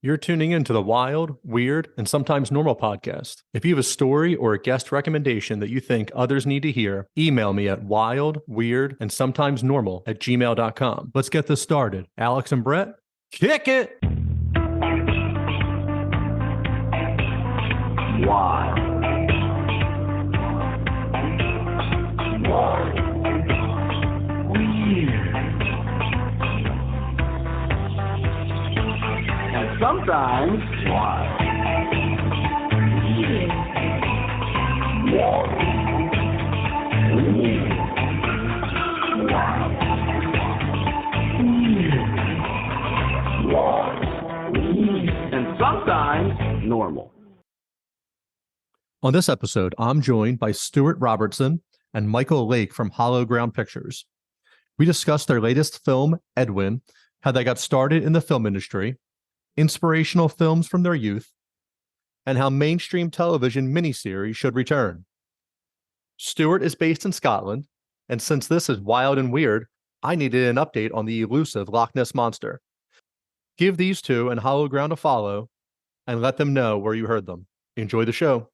You're tuning into the Wild, Weird, and Sometimes Normal podcast. If you have a story or a guest recommendation that you think others need to hear, email me at wildweirdandsometimesnormal@gmail.com. Let's get this started. Alex and Brett, kick it! Wild. Wild. Weird. And sometimes wild. Weird. Wild. Weird. Wild. Weird. Wild. Weird. And sometimes normal. On this episode, I'm joined by Stuart Robertson and Michael Lake from Hollow Ground Pictures. We discussed their latest film, Edwin, how they got started in the film industry, inspirational films from their youth, and how mainstream television miniseries should return. Stuart is based in Scotland, and since this is wild and weird, I needed an update on the elusive Loch Ness Monster. Give these two and Hollow Ground a follow, and let them know where you heard them. Enjoy the show.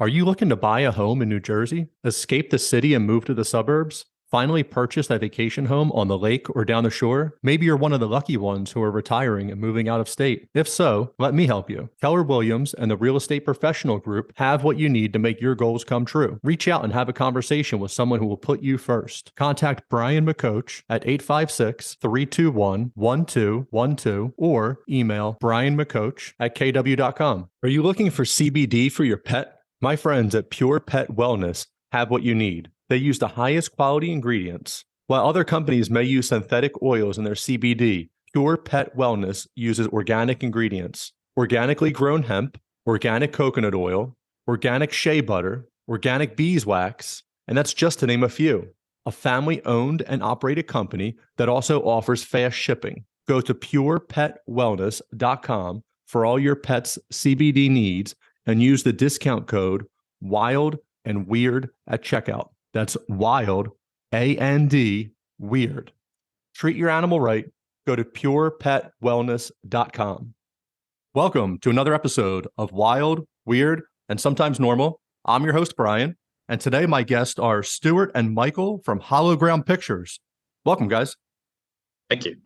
Are you looking to buy a home in New Jersey, escape the city and move to the suburbs? Finally purchase a vacation home on the lake or down the shore? Maybe you're one of the lucky ones who are retiring and moving out of state. If so, let me help you. Keller Williams and the Real Estate Professional Group have what you need to make your goals come true. Reach out and have a conversation with someone who will put you first. Contact Brian McCoach at 856-321-1212 or email brianmccoach@kw.com. Are you looking for CBD for your pet? My friends at Pure Pet Wellness have what you need. They use the highest quality ingredients. While other companies may use synthetic oils in their CBD, Pure Pet Wellness uses organic ingredients, organically grown hemp, organic coconut oil, organic shea butter, organic beeswax, and that's just to name a few. A family-owned and operated company that also offers fast shipping. Go to purepetwellness.com for all your pet's CBD needs and use the discount code WILD and WEIRD at checkout. That's WILD, A-N-D, WEIRD. Treat your animal right. Go to purepetwellness.com. Welcome to another episode of Wild, Weird, and Sometimes Normal. I'm your host, Brian, and today my guests are Stuart and Michael from Hollow Ground Pictures. Welcome, guys. Thank you.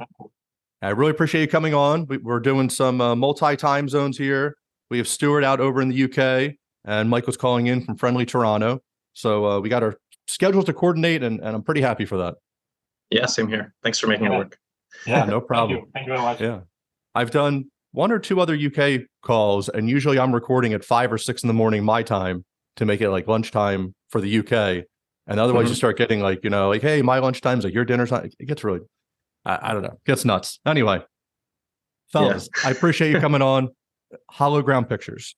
I really appreciate you coming on. We're doing some multi-time zones here. We have Stuart out over in the UK, and Michael's calling in from friendly Toronto. So we got our schedules to coordinate, and I'm pretty happy for that. Yeah, same here. Thanks for making it work. Yeah, no problem. Thank you very much. Yeah. I've done one or two other UK calls, and usually I'm recording at 5 or 6 in the morning my time to make it like lunchtime for the UK. And otherwise you start getting like, hey, my lunchtime's like your dinner time. It gets really, I don't know, it gets nuts. Anyway, fellas, I appreciate you coming on. Hollow Ground Pictures.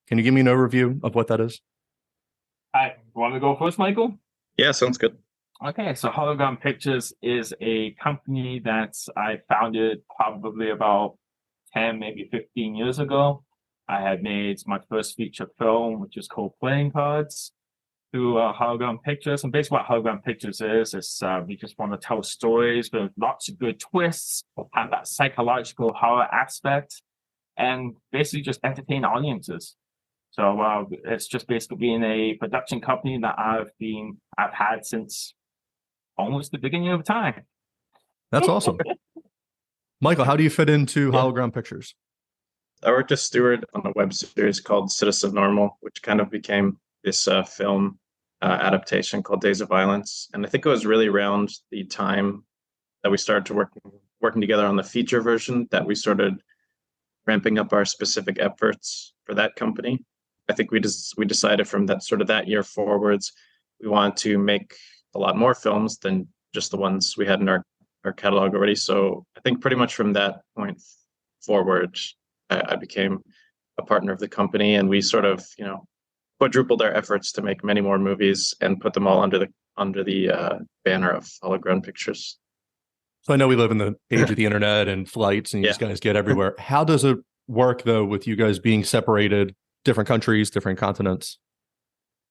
Can you give me an overview of what that is? Hi, you want me to go first, Michael? Yeah, sounds good. Okay, so Hollow Ground Pictures is a company that I founded probably about 10, maybe 15 years ago. I had made my first feature film, which is called Playing Cards, through Hollow Ground Pictures. And basically what Hollow Ground Pictures is we just want to tell stories with lots of good twists, have that psychological horror aspect, and basically just entertain audiences. So it's just basically being a production company that I've had since almost the beginning of time. That's awesome. Michael, how do you fit into Hollow Ground Pictures? I worked with Stuart on a web series called Citizen Normal, which kind of became this film adaptation called Days of Violence. And I think it was really around the time that we started to working together on the feature version that we started ramping up our specific efforts for that company. I think we decided from that year forwards, we wanted to make a lot more films than just the ones we had in our catalog already. So I think pretty much from that point forward, I became a partner of the company, and we sort of, quadrupled our efforts to make many more movies and put them all under the banner of Hollow Ground Pictures. So I know we live in the age of the internet and flights, and you guys get everywhere. How does it work, though, with you guys being separated, different countries, different continents?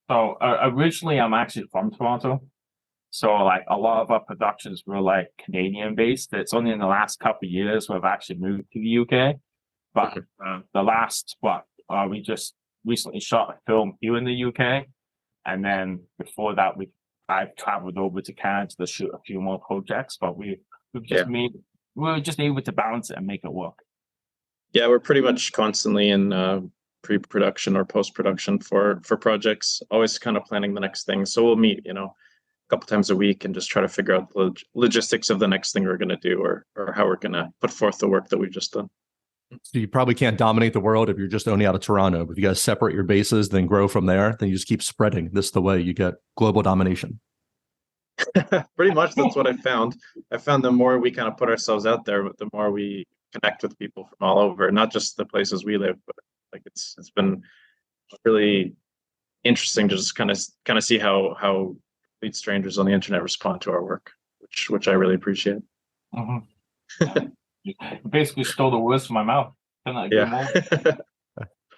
So originally, I'm actually from Toronto. So like a lot of our productions were like Canadian based. It's only in the last couple of years we've actually moved to the UK. But the last, we just recently shot a film here in the UK, and then before that, I've traveled over to Canada to shoot a few more projects. But we were just able to balance it and make it work. Yeah, we're pretty much constantly in pre-production or post-production for projects. Always kind of planning the next thing. So we'll meet, a couple times a week and just try to figure out the logistics of the next thing we're going to do, or how we're going to put forth the work that we've just done. So you probably can't dominate the world if you're just only out of Toronto. If you guys separate your bases, then grow from there, then you just keep spreading. This is the way you get global domination. Pretty much, that's what I found. I found the more we kind of put ourselves out there, the more we connect with people from all over, not just the places we live, but like it's been really interesting to just kind of see how complete strangers on the internet respond to our work, which I really appreciate. Mm-hmm. You basically stole the words from my mouth. Yeah.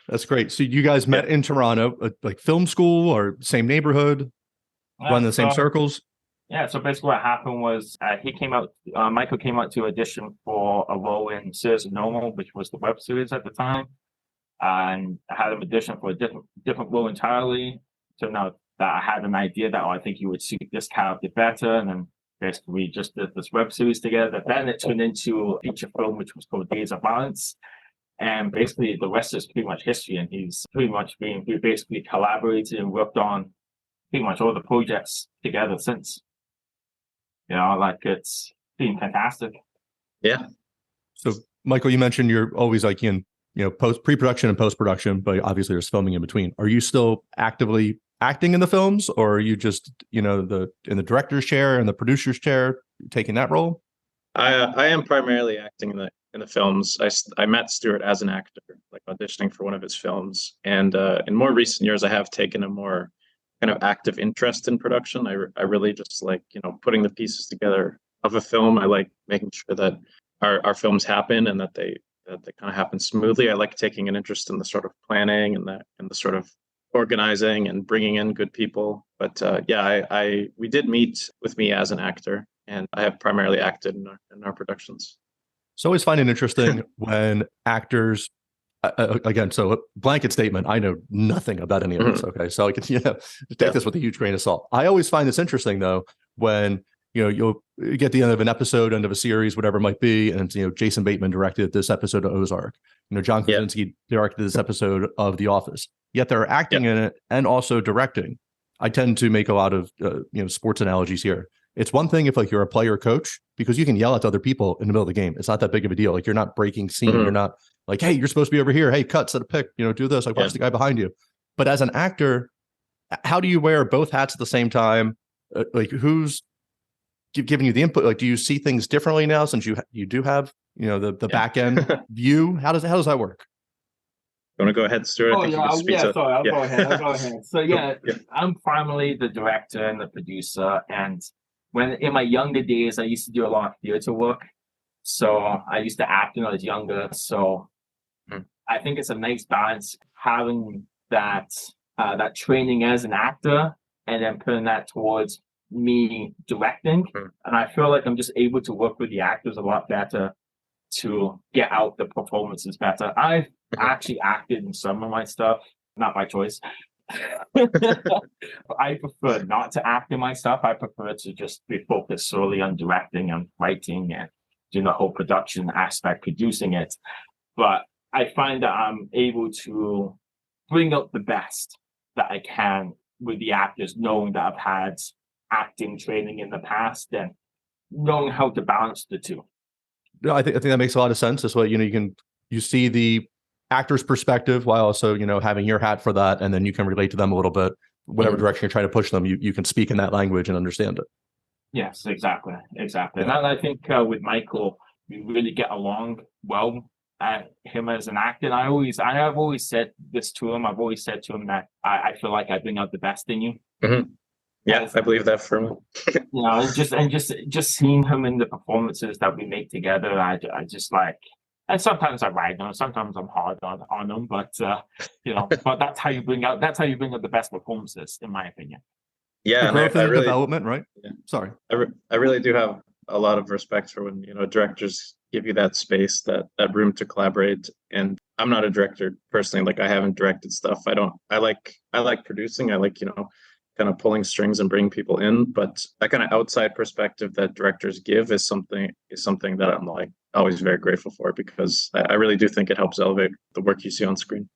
That's great. So you guys met in Toronto, like film school or same neighborhood, run the same circles? Yeah, so basically what happened was Michael came out to audition for a role in Series of Normal, which was the web series at the time. And I had him audition for a different role entirely. So now that I had an idea that, I think he would suit this character better. And then basically we just did this web series together. Then it turned into a feature film, which was called Days of Violence. And basically the rest is pretty much history. And we basically collaborated and worked on pretty much all the projects together since. It's been fantastic. Yeah. So Michael, you mentioned you're always like in, pre-production and post-production, but obviously there's filming in between. Are you still actively acting in the films, or are you just, in the director's chair and the producer's chair taking that role? I am primarily acting in the films. I met Stuart as an actor, like auditioning for one of his films. And in more recent years, I have taken a more kind of active interest in production. I really just like, putting the pieces together of a film. I like making sure that our films happen and that they kind of happen smoothly. I like taking an interest in the sort of planning and the sort of organizing and bringing in good people. But we did meet with me as an actor, and I have primarily acted in our productions. So I always find it interesting when actors, again, so a blanket statement, I know nothing about any of this. Okay. So I can, take this with a huge grain of salt. I always find this interesting though, when, you'll get the end of an episode, end of a series, whatever it might be. And, Jason Bateman directed this episode of Ozark, John Krasinski directed this episode of The Office, yet they're acting in it and also directing. I tend to make a lot of, sports analogies here. It's one thing if like you're a player coach, because you can yell at other people in the middle of the game. It's not that big of a deal. Like you're not breaking scene. You're not like, hey, you're supposed to be over here. Hey, cut, set a pick, do this. Like watch the guy behind you. But as an actor, how do you wear both hats at the same time? Like who's giving you the input? Like, do you see things differently now since you do have, the back end view? How does that work? You want to go ahead, Stuart? Sorry, I'll go ahead. So I'm primarily the director and the producer. And when in my younger days, I used to do a lot of theater work. So I used to act when I was younger. So I think it's a nice balance having that training as an actor and then putting that towards me directing. And I feel like I'm just able to work with the actors a lot better to get out the performances better. I've actually acted in some of my stuff, not by choice. I prefer not to act in my stuff. I prefer to just be focused solely on directing and writing and doing the whole production aspect, producing it. But I find that I'm able to bring out the best that I can with the actors, knowing that I've had acting training in the past and knowing how to balance the two. I think that makes a lot of sense. This way, you see the actor's perspective while also, having your hat for that, and then you can relate to them a little bit. Whatever direction you're trying to push them, you can speak in that language and understand it. Yes, exactly. And I think with Michael, we really get along well. Him as an actor, I have always said this to him. I've always said to him that I feel like I bring out the best in you. Yeah, I believe that firmly. just seeing him in the performances that we make together, I just like. And sometimes I ride on, sometimes I'm hard on them, but but that's how you bring out the best performances, in my opinion. Yeah, The and growth I and really, development, right? yeah, Sorry. I really do have a lot of respect for when, directors give you that space, that room to collaborate. And I'm not a director personally. Like I haven't directed stuff. I like producing. I like, kind of pulling strings and bringing people in. But that kind of outside perspective that directors give is something that I'm like always very grateful for, because I really do think it helps elevate the work you see on screen.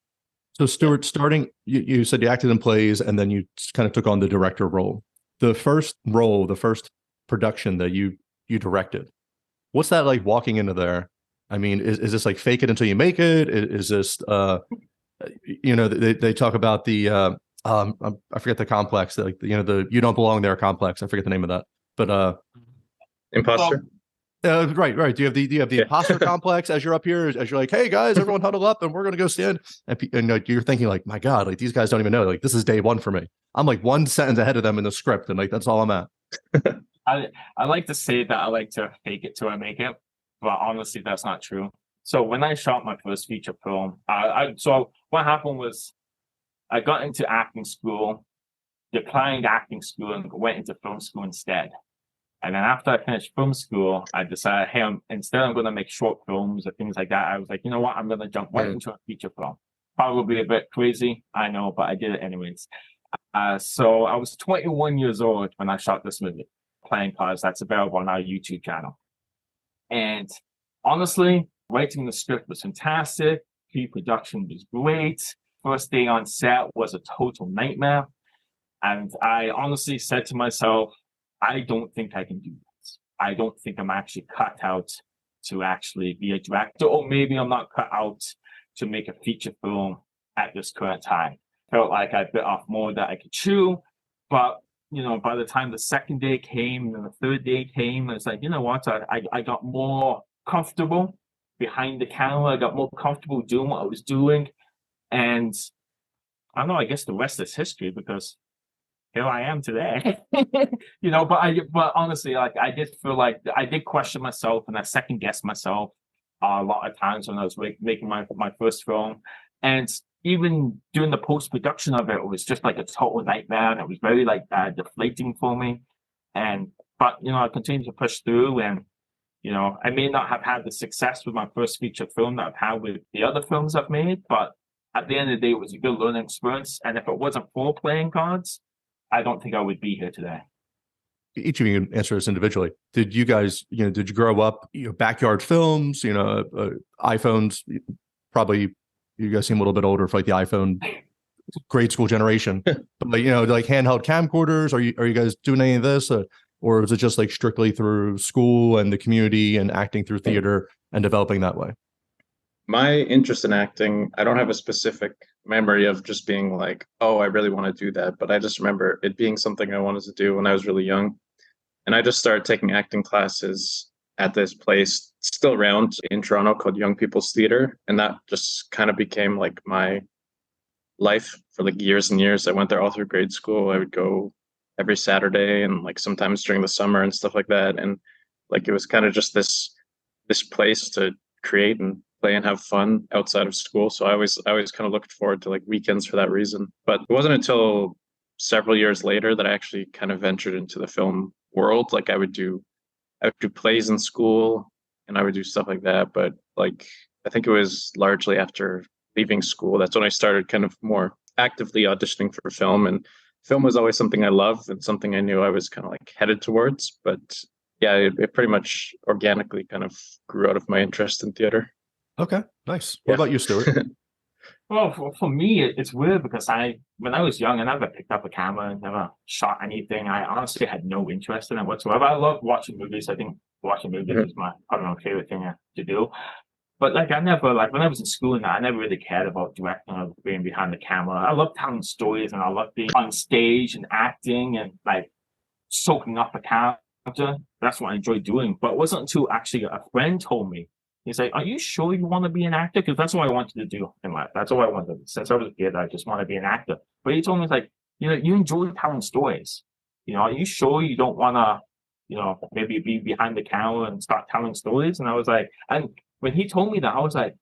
So Stuart, starting, you said you acted in plays and then you kind of took on the director role. The first role, the first production that you directed, what's that like walking into there? I mean, is this like fake it until you make it? Is this they talk about the I forget the complex, like the you don't belong there complex. I forget the name of that. But Imposter. right. Do you have the Yeah. imposter complex as you're up here, as you're like, hey guys, everyone huddle up and we're gonna go stand, and like, you're thinking like, my God, like these guys don't even know, like this is day one for me. I'm like one sentence ahead of them in the script, and like that's all I'm at. I like to say that I like to fake it till I make it, but honestly, that's not true. So when I shot my first feature film, so what happened was I got into acting school, declined acting school, and went into film school instead. And then after I finished film school, I decided, hey, instead I'm going to make short films or things like that. I was like, you know what? I'm going to jump right into a feature film. Probably a bit crazy, I know, but I did it anyways. So I was 21 years old when I shot this movie, Playing Cards. That's available on our YouTube channel. And honestly, writing the script was fantastic. Pre-production was great. First day on set was a total nightmare. And I honestly said to myself, I don't think I can do this. I don't think I'm actually cut out to actually be a director, or maybe I'm not cut out to make a feature film at this current time. Felt like I bit off more that I could chew, but by the time the second day came and the third day came, it's like, you know what? I got more comfortable behind the camera. I got more comfortable doing what I was doing, and I don't know. I guess the rest is history, because here I am today. But honestly, like I did feel like I did question myself and I second guessed myself a lot of times when I was making my first film, and even doing the post production of it was just like a total nightmare, and it was very like deflating for me. But I continued to push through, and I may not have had the success with my first feature film that I've had with the other films I've made, but at the end of the day, it was a good learning experience. And if it wasn't for Playing Cards, I don't think I would be here today. Each of you can answer this individually. Did you guys, did you grow up, backyard films, iPhones? Probably you guys seem a little bit older for like the iPhone grade school generation, but like, like handheld camcorders. Are you guys doing any of this, or is it just like strictly through school and the community and acting through theater and developing that way? My interest in acting, I don't have a specific memory of just being like, oh, I really want to do that. But I just remember it being something I wanted to do when I was really young. And I just started taking acting classes at this place still around in Toronto called Young People's Theatre. And that just kind of became like my life for like years and years. I went there all through grade school. I would go every Saturday and like sometimes during the summer and stuff like that. And like it was kind of just this place to create and play and have fun outside of school. So I always kind of looked forward to like weekends for that reason. But it wasn't until several years later that I actually kind of ventured into the film world. Like I would do plays in school and I would do stuff like that. But like I think it was largely after leaving school that's when I started kind of more actively auditioning for film. And film was always something I loved and something I knew I was kind of like headed towards. But yeah, it pretty much organically kind of grew out of my interest in theater. Okay, nice. What about you, Stuart? Well, for me, it's weird because when I was young, I never picked up a camera, never shot anything. I honestly had no interest in it whatsoever. I love watching movies. I think watching movies is my favorite thing to do. But like I never, like when I was in school and I never really cared about directing or being behind the camera. I love telling stories and I love being on stage and acting and like soaking up a character. That's what I enjoy doing. But it wasn't until actually a friend told me, he's like, are you sure you want to be an actor? Because that's what I wanted to do in life. That's all I wanted. Since I was a kid, I just want to be an actor. But he told me, like, you enjoy telling stories. Are you sure you don't want to, maybe be behind the camera and start telling stories? And I was like, and when he told me that, I was like,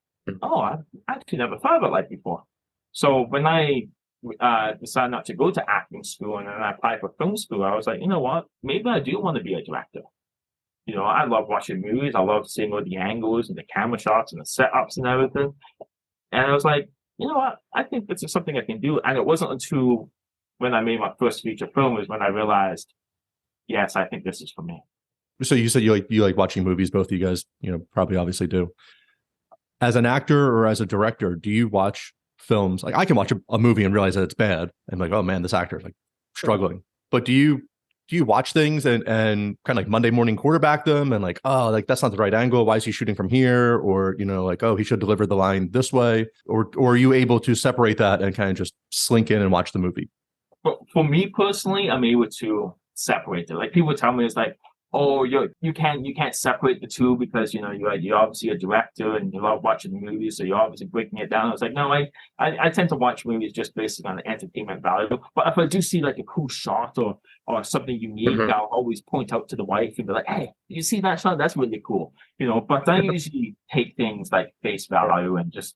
oh, I actually never thought about that before. So when I decided not to go to acting school and then I applied for film school, I was like, you know what? Maybe I do want to be a director. You know, I love watching movies. I love seeing all the angles and the camera shots and the setups and everything. And I was like, you know what? I think this is something I can do. And it wasn't until when I made my first feature film was when I realized, yes, I think this is for me. So you said you like watching movies. Both of you guys, probably obviously do. As an actor or as a director, do you watch films? Like I can watch a movie and realize that it's bad and like, oh man, this actor is like struggling. But do you watch things and kind of like Monday morning quarterback them and like, oh, like that's not the right angle. Why is he shooting from here? Or, like, oh, he should deliver the line this way. Or are you able to separate that and kind of just slink in and watch the movie? But for me personally, I'm able to separate it. Like people tell me it's like, oh, you can't separate the two because you're obviously a director and you love watching the movies, so you're obviously breaking it down. I was like, no, I tend to watch movies just based on the entertainment value. But if I do see like a cool shot or something unique, I'll always point out to the wife and be like, hey, you see that shot? That's really cool. But I usually take things like face value and just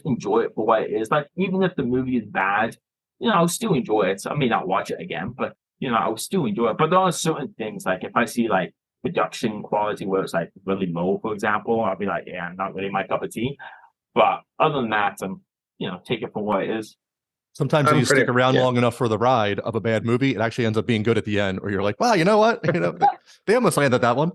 enjoy it for what it is. Like even if the movie is bad, I'll still enjoy it. So I may not watch it again, but I would still enjoy it. But there are certain things, like if I see like production quality where it's like really low, for example, I'll be like, yeah, not really my cup of tea. But other than that, take it for what it is. Sometimes when you stick around long enough for the ride of a bad movie, it actually ends up being good at the end, or you're like, wow, you know what? They almost landed that one.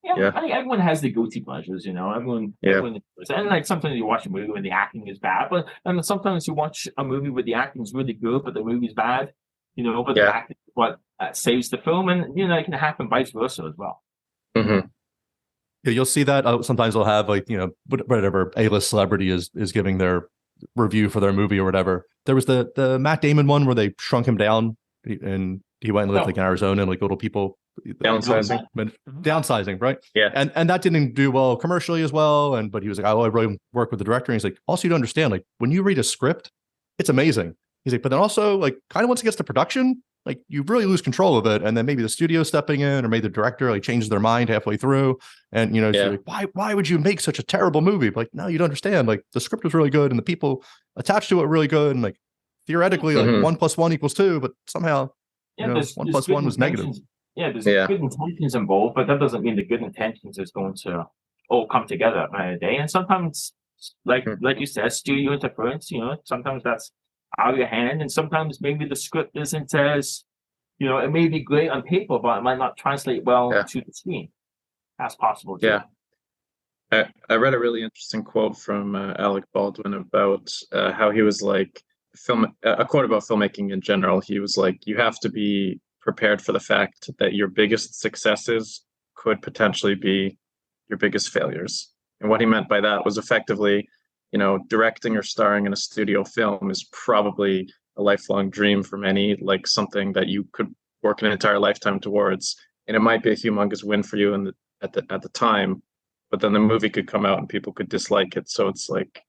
Yeah. I think everyone has the guilty pleasures, everyone, and like sometimes you watch a movie when the acting is bad, but and sometimes you watch a movie where the acting is really good, but the movie's bad. But the acting is what saves the film, and it can happen vice versa as well. Mm-hmm. Yeah, you'll see that. Sometimes they'll have like whatever A-list celebrity is giving their review for their movie or whatever. There was the Matt Damon one where they shrunk him down, and he went and lived like in Arizona and like little people downsizing, right? Yeah, and that didn't do well commercially as well. But he was like, I really work with the director. And he's like, also you don't understand, like when you read a script, it's amazing. He's like, but then also like kind of once it gets to production, like you really lose control of it. And then maybe the studio stepping in or maybe the director like changes their mind halfway through. And, so like, why would you make such a terrible movie? But like, no, you don't understand. Like the script was really good and the people attached to it really good. And like theoretically, like 1 + 1 = 2, but somehow, 1 + 1 was negative. Yeah, there's good intentions involved, but that doesn't mean the good intentions is going to all come together at the end of the day. And sometimes, like you said, studio interference, sometimes that's out of your hand, and sometimes maybe the script isn't as, it may be great on paper, but it might not translate well to the screen. That's possible too. Yeah. I read a really interesting quote from Alec Baldwin about how he was like, a quote about filmmaking in general. He was like, you have to be prepared for the fact that your biggest successes could potentially be your biggest failures. And what he meant by that was effectively, directing or starring in a studio film is probably a lifelong dream for many, like something that you could work an entire lifetime towards. And it might be a humongous win for you at the time, but then the movie could come out and people could dislike it. So it's like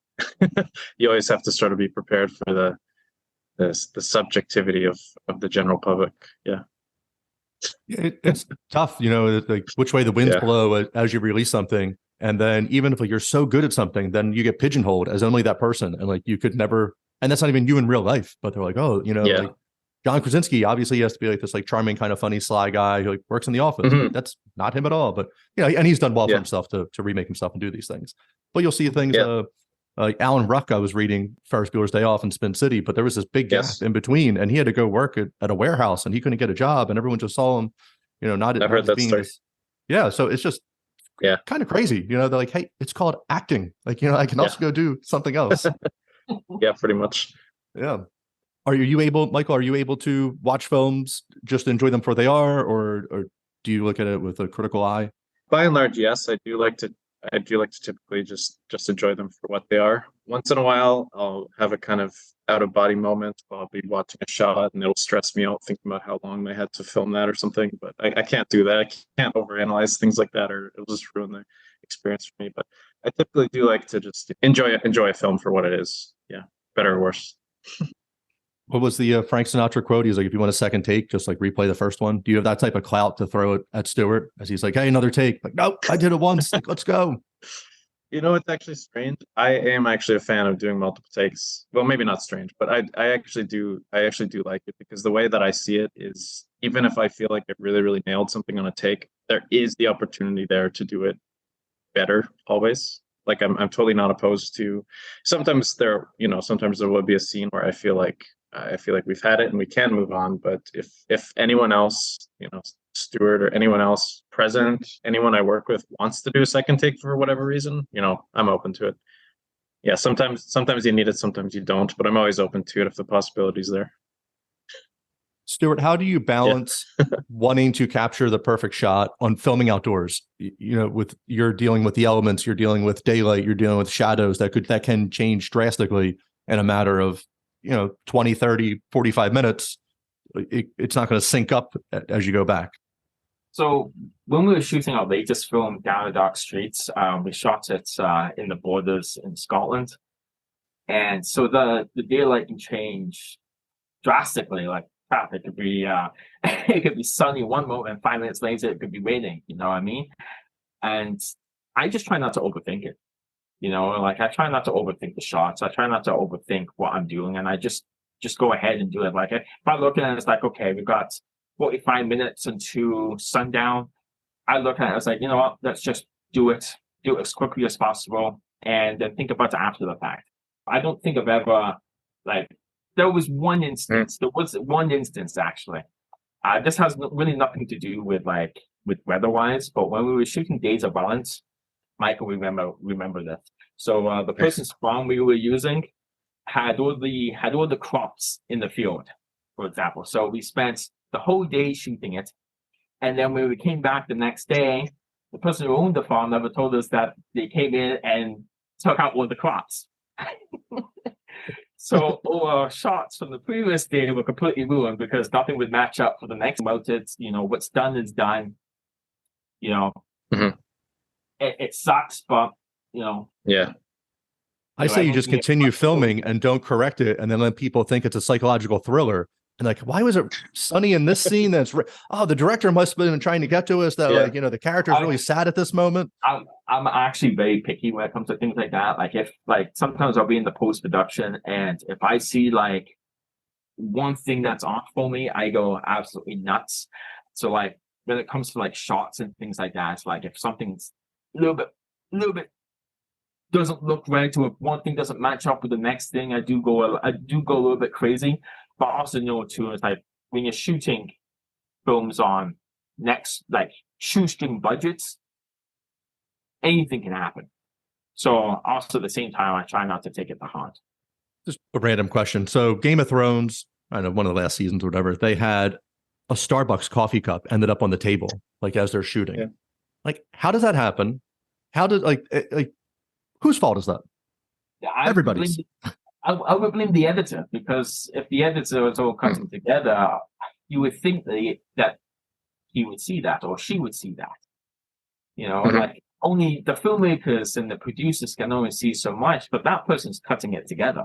you always have to sort of be prepared for the subjectivity of the general public. Yeah. It's tough, like which way the winds blow as you release something. And then even if like you're so good at something, then you get pigeonholed as only that person. And like you could never, and that's not even you in real life, but they're like, oh, like John Krasinski, obviously he has to be like this like charming, kind of funny, sly guy who like works in the office. That's not him at all. But and he's done well for himself to remake himself and do these things. But you'll see things like Alan Ruck, I was reading Ferris Bueller's Day Off in Spin City, but there was this big gap in between, and he had to go work at a warehouse and he couldn't get a job, and everyone just saw him, not I've heard that being story. So it's just kind of crazy. They're like, hey, it's called acting. Like, I can also go do something else. Yeah, pretty much. Yeah. Are you able, Michael, to watch films, just enjoy them for what they are, or do you look at it with a critical eye? By and large, yes. I do like to typically just enjoy them for what they are. Once in a while, I'll have a kind of out of body moment. I'll be watching a shot and it'll stress me out thinking about how long I had to film that or something. But I can't do that. I can't overanalyze things like that, or it'll just ruin the experience for me. But I typically do like to just enjoy a film for what it is. Yeah, better or worse. What was the Frank Sinatra quote? He's like, if you want a second take, just like replay the first one. Do you have that type of clout to throw it at Stuart as he's like, hey, another take? Like, nope, I did it once. Like, let's go. You know, it's actually strange. I am actually a fan of doing multiple takes. Well, maybe not strange, but I actually do like it because the way that I see it is even if I feel like I really, really nailed something on a take, there is the opportunity there to do it better always. Like I'm totally not opposed to sometimes sometimes there will be a scene where I feel like we've had it and we can move on. But if anyone else, Stuart or anyone else present, anyone I work with wants to do a second take for whatever reason, I'm open to it. Yeah, sometimes you need it, sometimes you don't, but I'm always open to it if the possibility's there. Stuart, how do you balance wanting to capture the perfect shot on filming outdoors? With you're dealing with the elements, you're dealing with daylight, you're dealing with shadows that can change drastically in a matter of 20, 30, 45 minutes. It's not going to sync up as you go back. So when we were shooting our latest film, Down the Dark Streets, we shot it in the borders in Scotland. And so the daylight can change drastically. Like it could be it could be sunny one moment, 5 minutes later it could be raining. You know what I mean? And I just try not to overthink it. Like I try not to overthink the shots. I try not to overthink what I'm doing, and I just go ahead and do it. Like if I look at it, it's like, okay, we've got 45 minutes into sundown. I look at it, it's like, you know what? Let's just do it as quickly as possible, and then think about it after the fact. I don't think I've ever there was one instance. There was one instance actually. This has really nothing to do with weather-wise, but when we were shooting Days of Violence, Michael remember this. So the person's farm we were using had all the crops in the field, for example. So we spent the whole day shooting it, and then when we came back the next day, the person who owned the farm never told us that they came in and took out all the crops. So all our shots from the previous day were completely ruined because nothing would match up for the next about it. What's done is done. Mm-hmm. It sucks, but yeah. I say you just continue filming and don't correct it, and then let people think it's a psychological thriller. And why was it sunny in this scene? The director must have been trying to get to us that the character's really sad at this moment. I'm actually very picky when it comes to things like that. If sometimes I'll be in the post-production, and if I see one thing that's off for me, I go absolutely nuts. So when it comes to shots and things like that, it's if something's a little bit doesn't look right, or if one thing doesn't match up with the next thing, I do go a little bit crazy. But I also know too, it's when you're shooting films on shoestring budgets, anything can happen. So also at the same time, I try not to take it to heart. Just a random question. So Game of Thrones, I don't know, one of the last seasons or whatever, they had a Starbucks coffee cup ended up on the table, as they're shooting. Yeah. How does that happen? How did whose fault is that? Yeah, everybody's. I would blame the editor, because if the editor was all cutting together, you would think that he would see that or she would see that. Only the filmmakers and the producers can only see so much, but that person's cutting it together.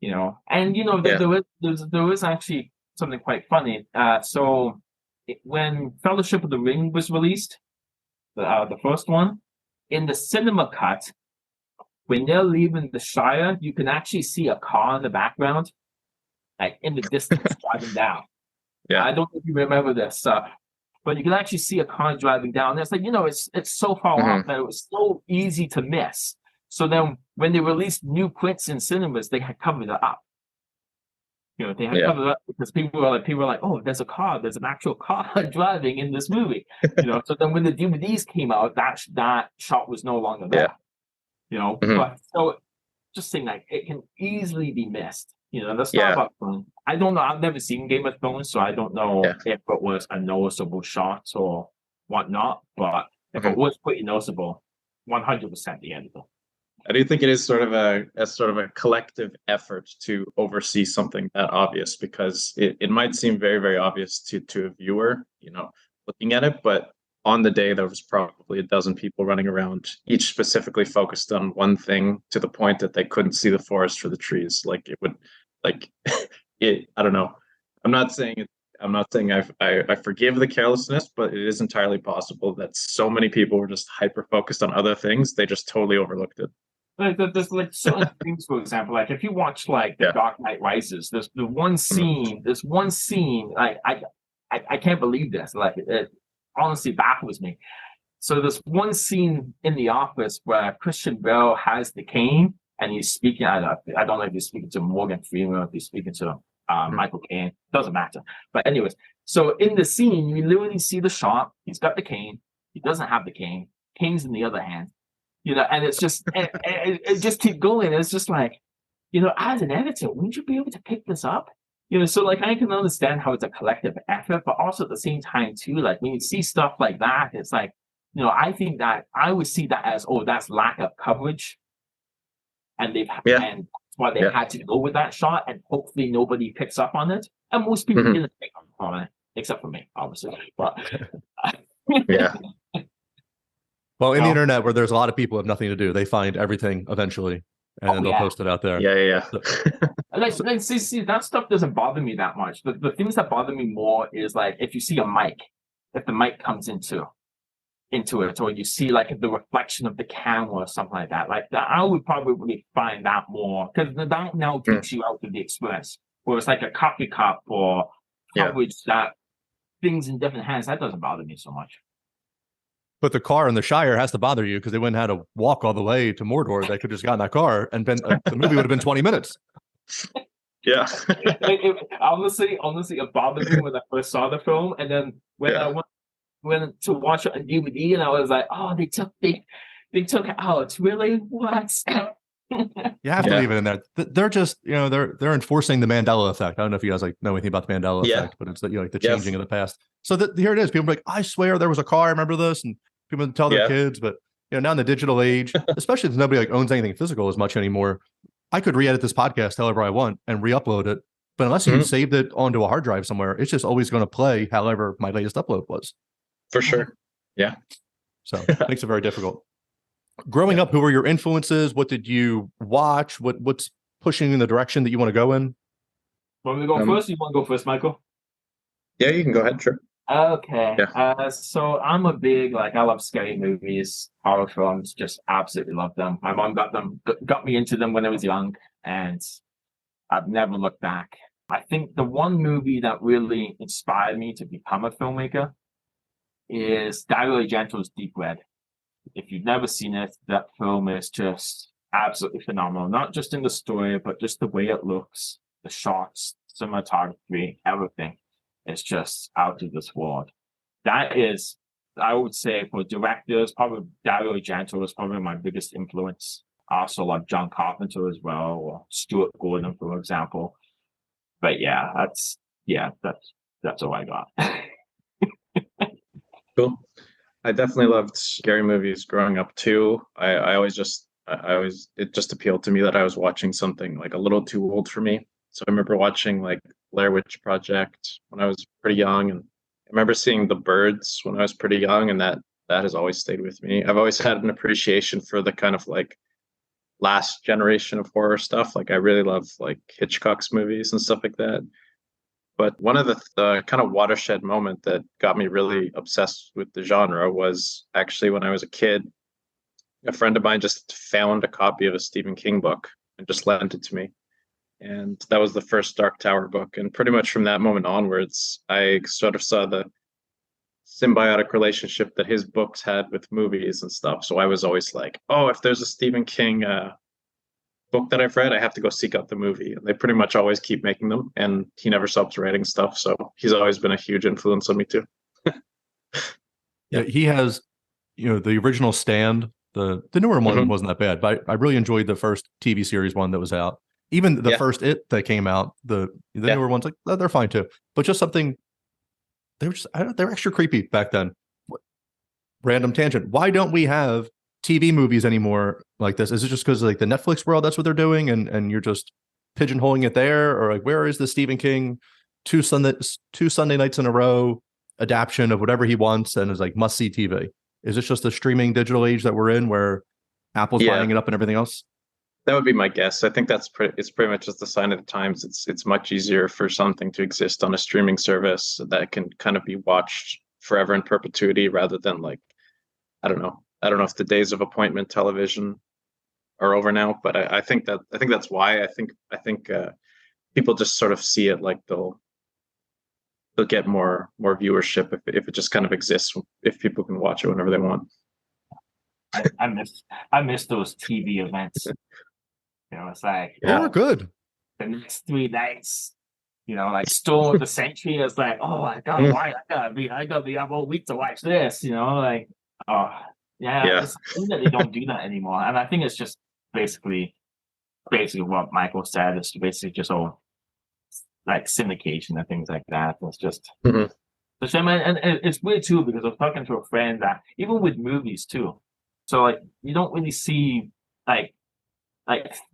There was actually something quite funny. When Fellowship of the Ring was released, the first one, in the cinema cut, when they're leaving the Shire, you can actually see a car in the background, in the distance driving down. Yeah, I don't know if you remember this, but you can actually see a car driving down. It's it's so far off that it was so easy to miss. So then, when they released new prints in cinemas, they had covered it up. They had covered it up because people were like, "Oh, there's an actual car driving in this movie." So then when the DVDs came out, that shot was no longer there. But so just saying it can easily be missed. The Starbucks one, I don't know. I've never seen Game of Thrones, so I don't know if it was a noticeable shot or whatnot. But if it was pretty noticeable, 100% the editor. I do think it is sort of a collective effort to oversee something that obvious, because it might seem very, very obvious to a viewer, looking at it, but on the day there was probably a dozen people running around, each specifically focused on one thing to the point that they couldn't see the forest for the trees. I don't know. I'm not saying I'm not saying I forgive the carelessness, but it is entirely possible that so many people were just hyper focused on other things, they just totally overlooked it. Like there's like certain things, for example, like if you watch like The Yeah. Dark Knight Rises, there's the one scene, like I can't believe this. Like it honestly baffles me. So there's one scene in the office where Christian Bale has the cane and he's speaking. I don't know if he's speaking to Morgan Freeman or if he's speaking to Michael Caine. Doesn't matter. But anyways, so in the scene, you literally see the shot. He's got the cane. He doesn't have the cane. Cane's in the other hand. And it's just it just keep going. It's just like, as an editor, wouldn't you be able to pick this up? So like I can understand how it's a collective effort, but also at the same time too, like when you see stuff like that, it's like, I think that I would see that as, oh, that's lack of coverage, and and that's why they had to go with that shot, and hopefully nobody picks up on it, and most people didn't pick up on it, except for me, obviously. But Yeah. Well, in the internet where there's a lot of people who have nothing to do, they find everything eventually and they'll post it out there. Yeah. Like, see, that stuff doesn't bother me that much. The things that bother me more is like if you see a mic, if the mic comes into it, or you see like the reflection of the camera or something like that. Like that, I would probably find that more, because that now takes you out of the express. Where it's like a coffee cup or coverage that things in different hands, that doesn't bother me so much. But the car in the Shire has to bother you because they wouldn't have had to walk all the way to Mordor. They could just got in that car and been the movie would have been 20 minutes. Yeah. Honestly, it bothered me when I first saw the film, and then when I went to watch it on DVD, and I was like, oh, they took it out. Really? What? You have to leave it in there. They're just, they're enforcing the Mandela effect. I don't know if you guys know anything about the Mandela effect, but it's like the changing of the past. So here it is. People are like, I swear there was a car. I remember this, and people tell their kids. But now in the digital age, especially if nobody owns anything physical as much anymore, I could re-edit this podcast however I want and re-upload it. But unless you saved it onto a hard drive somewhere, it's just always going to play however my latest upload was. For sure. Yeah. So it makes it very difficult. Growing up, who were your influences? What did you watch? What's pushing in the direction that you want to go in? Want me to go first? You want to go first, Michael? Yeah, you can go ahead. Sure. Okay. So I'm a big, I love scary movies, horror films, just absolutely love them. My mom got me into them when I was young, and I've never looked back. I think the one movie that really inspired me to become a filmmaker is Dario Argento's Deep Red. If you've never seen it, that film is just absolutely phenomenal. Not just in the story, but just the way it looks, the shots, cinematography, everything. It's just out of this world. That is, I would say, for directors, probably Dario Argento is probably my biggest influence. I also love John Carpenter as well, or Stuart Gordon, for example. But that's all I got. Cool. I definitely loved scary movies growing up too. It just appealed to me that I was watching something like a little too old for me. So I remember watching like Blair Witch Project when I was pretty young, and I remember seeing The Birds when I was pretty young, and that has always stayed with me. I've always had an appreciation for the kind of like last generation of horror stuff. Like I really love like Hitchcock's movies and stuff like that. But one of the kind of watershed moment that got me really obsessed with the genre was actually when I was a kid. A friend of mine just found a copy of a Stephen King book and just lent it to me. And that was the first Dark Tower book. And pretty much from that moment onwards, I sort of saw the symbiotic relationship that his books had with movies and stuff. So I was always like, oh, if there's a Stephen King book that I've read, I have to go seek out the movie. And they pretty much always keep making them, and he never stops writing stuff. So he's always been a huge influence on me too. Yeah, he has, the original Stand, the newer one wasn't that bad, but I really enjoyed the first TV series one that was out. Even the first It that came out, the newer ones, like they're fine too. But just something, they were extra creepy back then. Random tangent. Why don't we have TV movies anymore like this? Is it just because like the Netflix world, that's what they're doing, and you're just pigeonholing it there? Or like, where is the Stephen King two Sunday nights in a row adaptation of whatever he wants and is like must see TV? Is this just the streaming digital age that we're in where Apple's buying it up and everything else? That would be my guess. I think it's pretty much just the sign of the times. It's much easier for something to exist on a streaming service that can kind of be watched forever in perpetuity rather than like, I don't know. I don't know if the days of appointment television are over now, but I think that's why I think people just sort of see it like they'll get more viewership if it just kind of exists, if people can watch it whenever they want. I miss those TV events. It's like, Yeah, they're good. the next 3 nights, like Storm of the Century is like, oh my God, why I gotta be up all week to watch this, like, oh yeah. It's that they don't do that anymore. And I think it's just basically what Michael said. It's basically just all like syndication and things like that. It's just the shame. And it's weird too, because I was talking to a friend that even with movies too, so like you don't really see like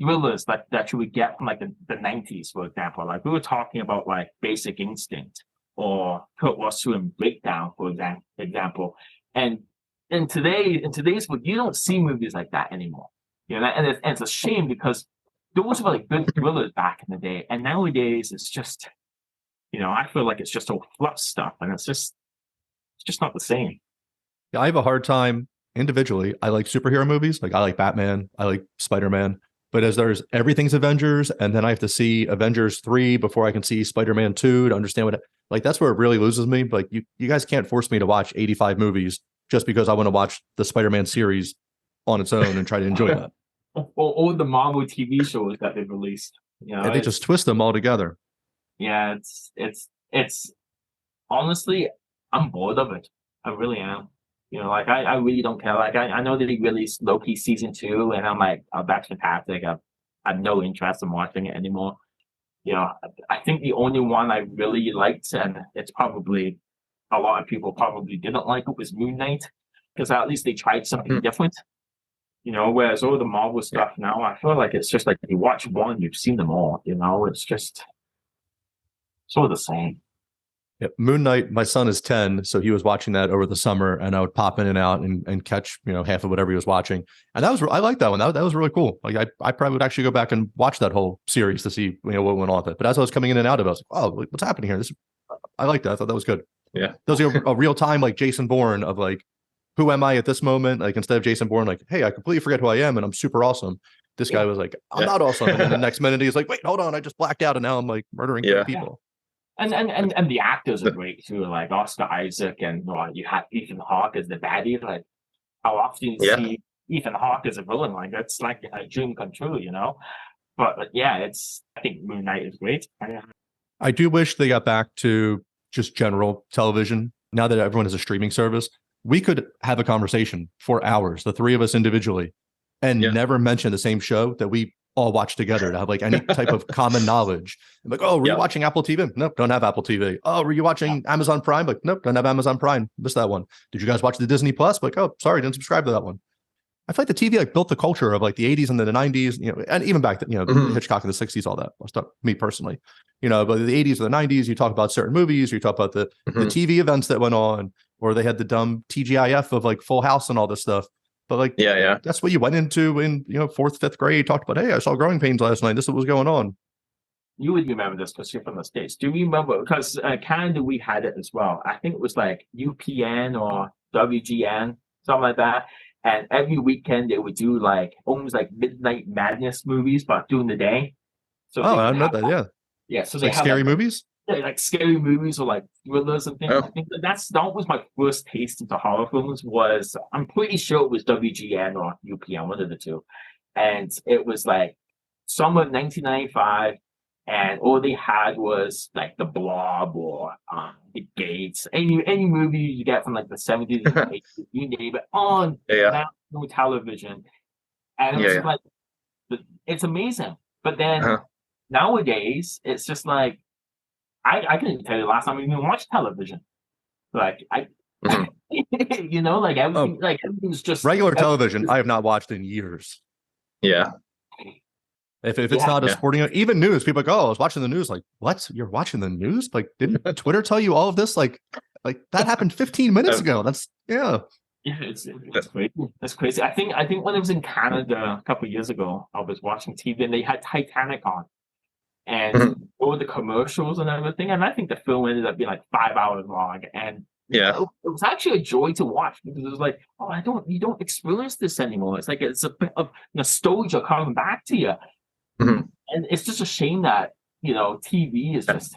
thrillers that you would get from like the 90s, for example. Like we were talking about like Basic Instinct or Kurt Russell and Breakdown, for example. And in today's world, you don't see movies like that anymore. And it's a shame because those were like good thrillers back in the day. And nowadays it's just, I feel like it's just all fluff stuff, and it's just not the same. Yeah, I have a hard time individually. I like superhero movies. Like I like Batman, I like Spider-Man. But as there's everything's Avengers, and then I have to see Avengers 3 before I can see Spider-Man 2 to understand like that's where it really loses me. Like you guys can't force me to watch 85 movies just because I want to watch the Spider-Man series on its own and try to enjoy that. Or the Marvel TV shows that they've released. And they just twist them all together. Yeah, it's honestly, I'm bored of it. I really am. Like I really don't care. Like I know that they released Loki season 2, and I'm like, oh, that's fantastic. I have no interest in watching it anymore. I think the only one I really liked, and it's probably a lot of people probably didn't like it, was Moon Knight, because at least they tried something different. Whereas all the Marvel stuff now, I feel like it's just like you watch one, you've seen them all. It's just sort of the same. Yeah, Moon Knight, my son is 10, so he was watching that over the summer, and I would pop in and out and catch, half of whatever he was watching. And I like that one. That was really cool. Like I probably would actually go back and watch that whole series to see, what went on with it. But as I was coming in and out of it, I was like, oh, what's happening here? I like that. I thought that was good. Yeah. That was a real time, like Jason Bourne of like, who am I at this moment? Like instead of Jason Bourne, like, hey, I completely forget who I am and I'm super awesome. This guy was like, I'm not awesome. And then the next minute he's like, wait, hold on, I just blacked out and now I'm like murdering people. And the actors are great too, like Oscar Isaac, and you have Ethan Hawke as the baddie. Like how often you see Ethan Hawke as a villain? Like that's like a dream come true, But yeah, I think Moon Knight is great. I do wish they got back to just general television. Now that everyone has a streaming service, we could have a conversation for hours, the three of us individually, and never mention the same show that we all watch together to have like any type of common knowledge. I'm like, oh, were you watching Apple TV? Nope, don't have Apple TV. Oh, were you watching Amazon Prime? Like, nope, don't have Amazon Prime. Missed that one. Did you guys watch the Disney Plus? Like, oh, sorry, didn't subscribe to that one. I feel like the TV like built the culture of like the 80s and the 90s, and even back then, Hitchcock in the 60s, all that stuff, me personally, but the 80s or the 90s, you talk about certain movies, you talk about the TV events that went on, or they had the dumb TGIF of like Full House and all this stuff. But like, that's what you went into in, 4th, 5th grade, talked about, hey, I saw Growing Pains last night. This is what was going on. You would remember this because you're from the States. Do you remember? Because Canada, we had it as well. I think it was like UPN or WGN, something like that. And every weekend they would do like almost like Midnight Madness movies, but during the day. So I know that, yeah. Yeah, so they have scary movies? Yeah, like scary movies or like thrillers and things. I think that was my first taste into horror films. I'm pretty sure it was WGN or UPN, one of the two. And it was like summer of 1995, and all they had was like The Blob or The Gates, any movie you get from like the 70s and 80s, you name it, on national television. And it was like, it's amazing. But then nowadays, it's just like, I couldn't tell you the last time I even watched television. Like like everything, like everything's just regular television. I have not watched in years. Yeah. If it's not a sporting, even news, people are like, oh, I was watching the news. Like, what? You're watching the news? Like, didn't Twitter tell you all of this? Like that happened 15 minutes ago. That's Yeah, it's crazy. That's crazy. I think when I was in Canada a couple of years ago, I was watching TV and they had Titanic on, and Mhm. all the commercials and everything. And I think the film ended up being like 5 hours long, and Yeah. it was actually a joy to watch because it was like, oh, you don't experience this anymore. It's like it's a bit of nostalgia coming back to you, Mhm. and it's just a shame that TV is just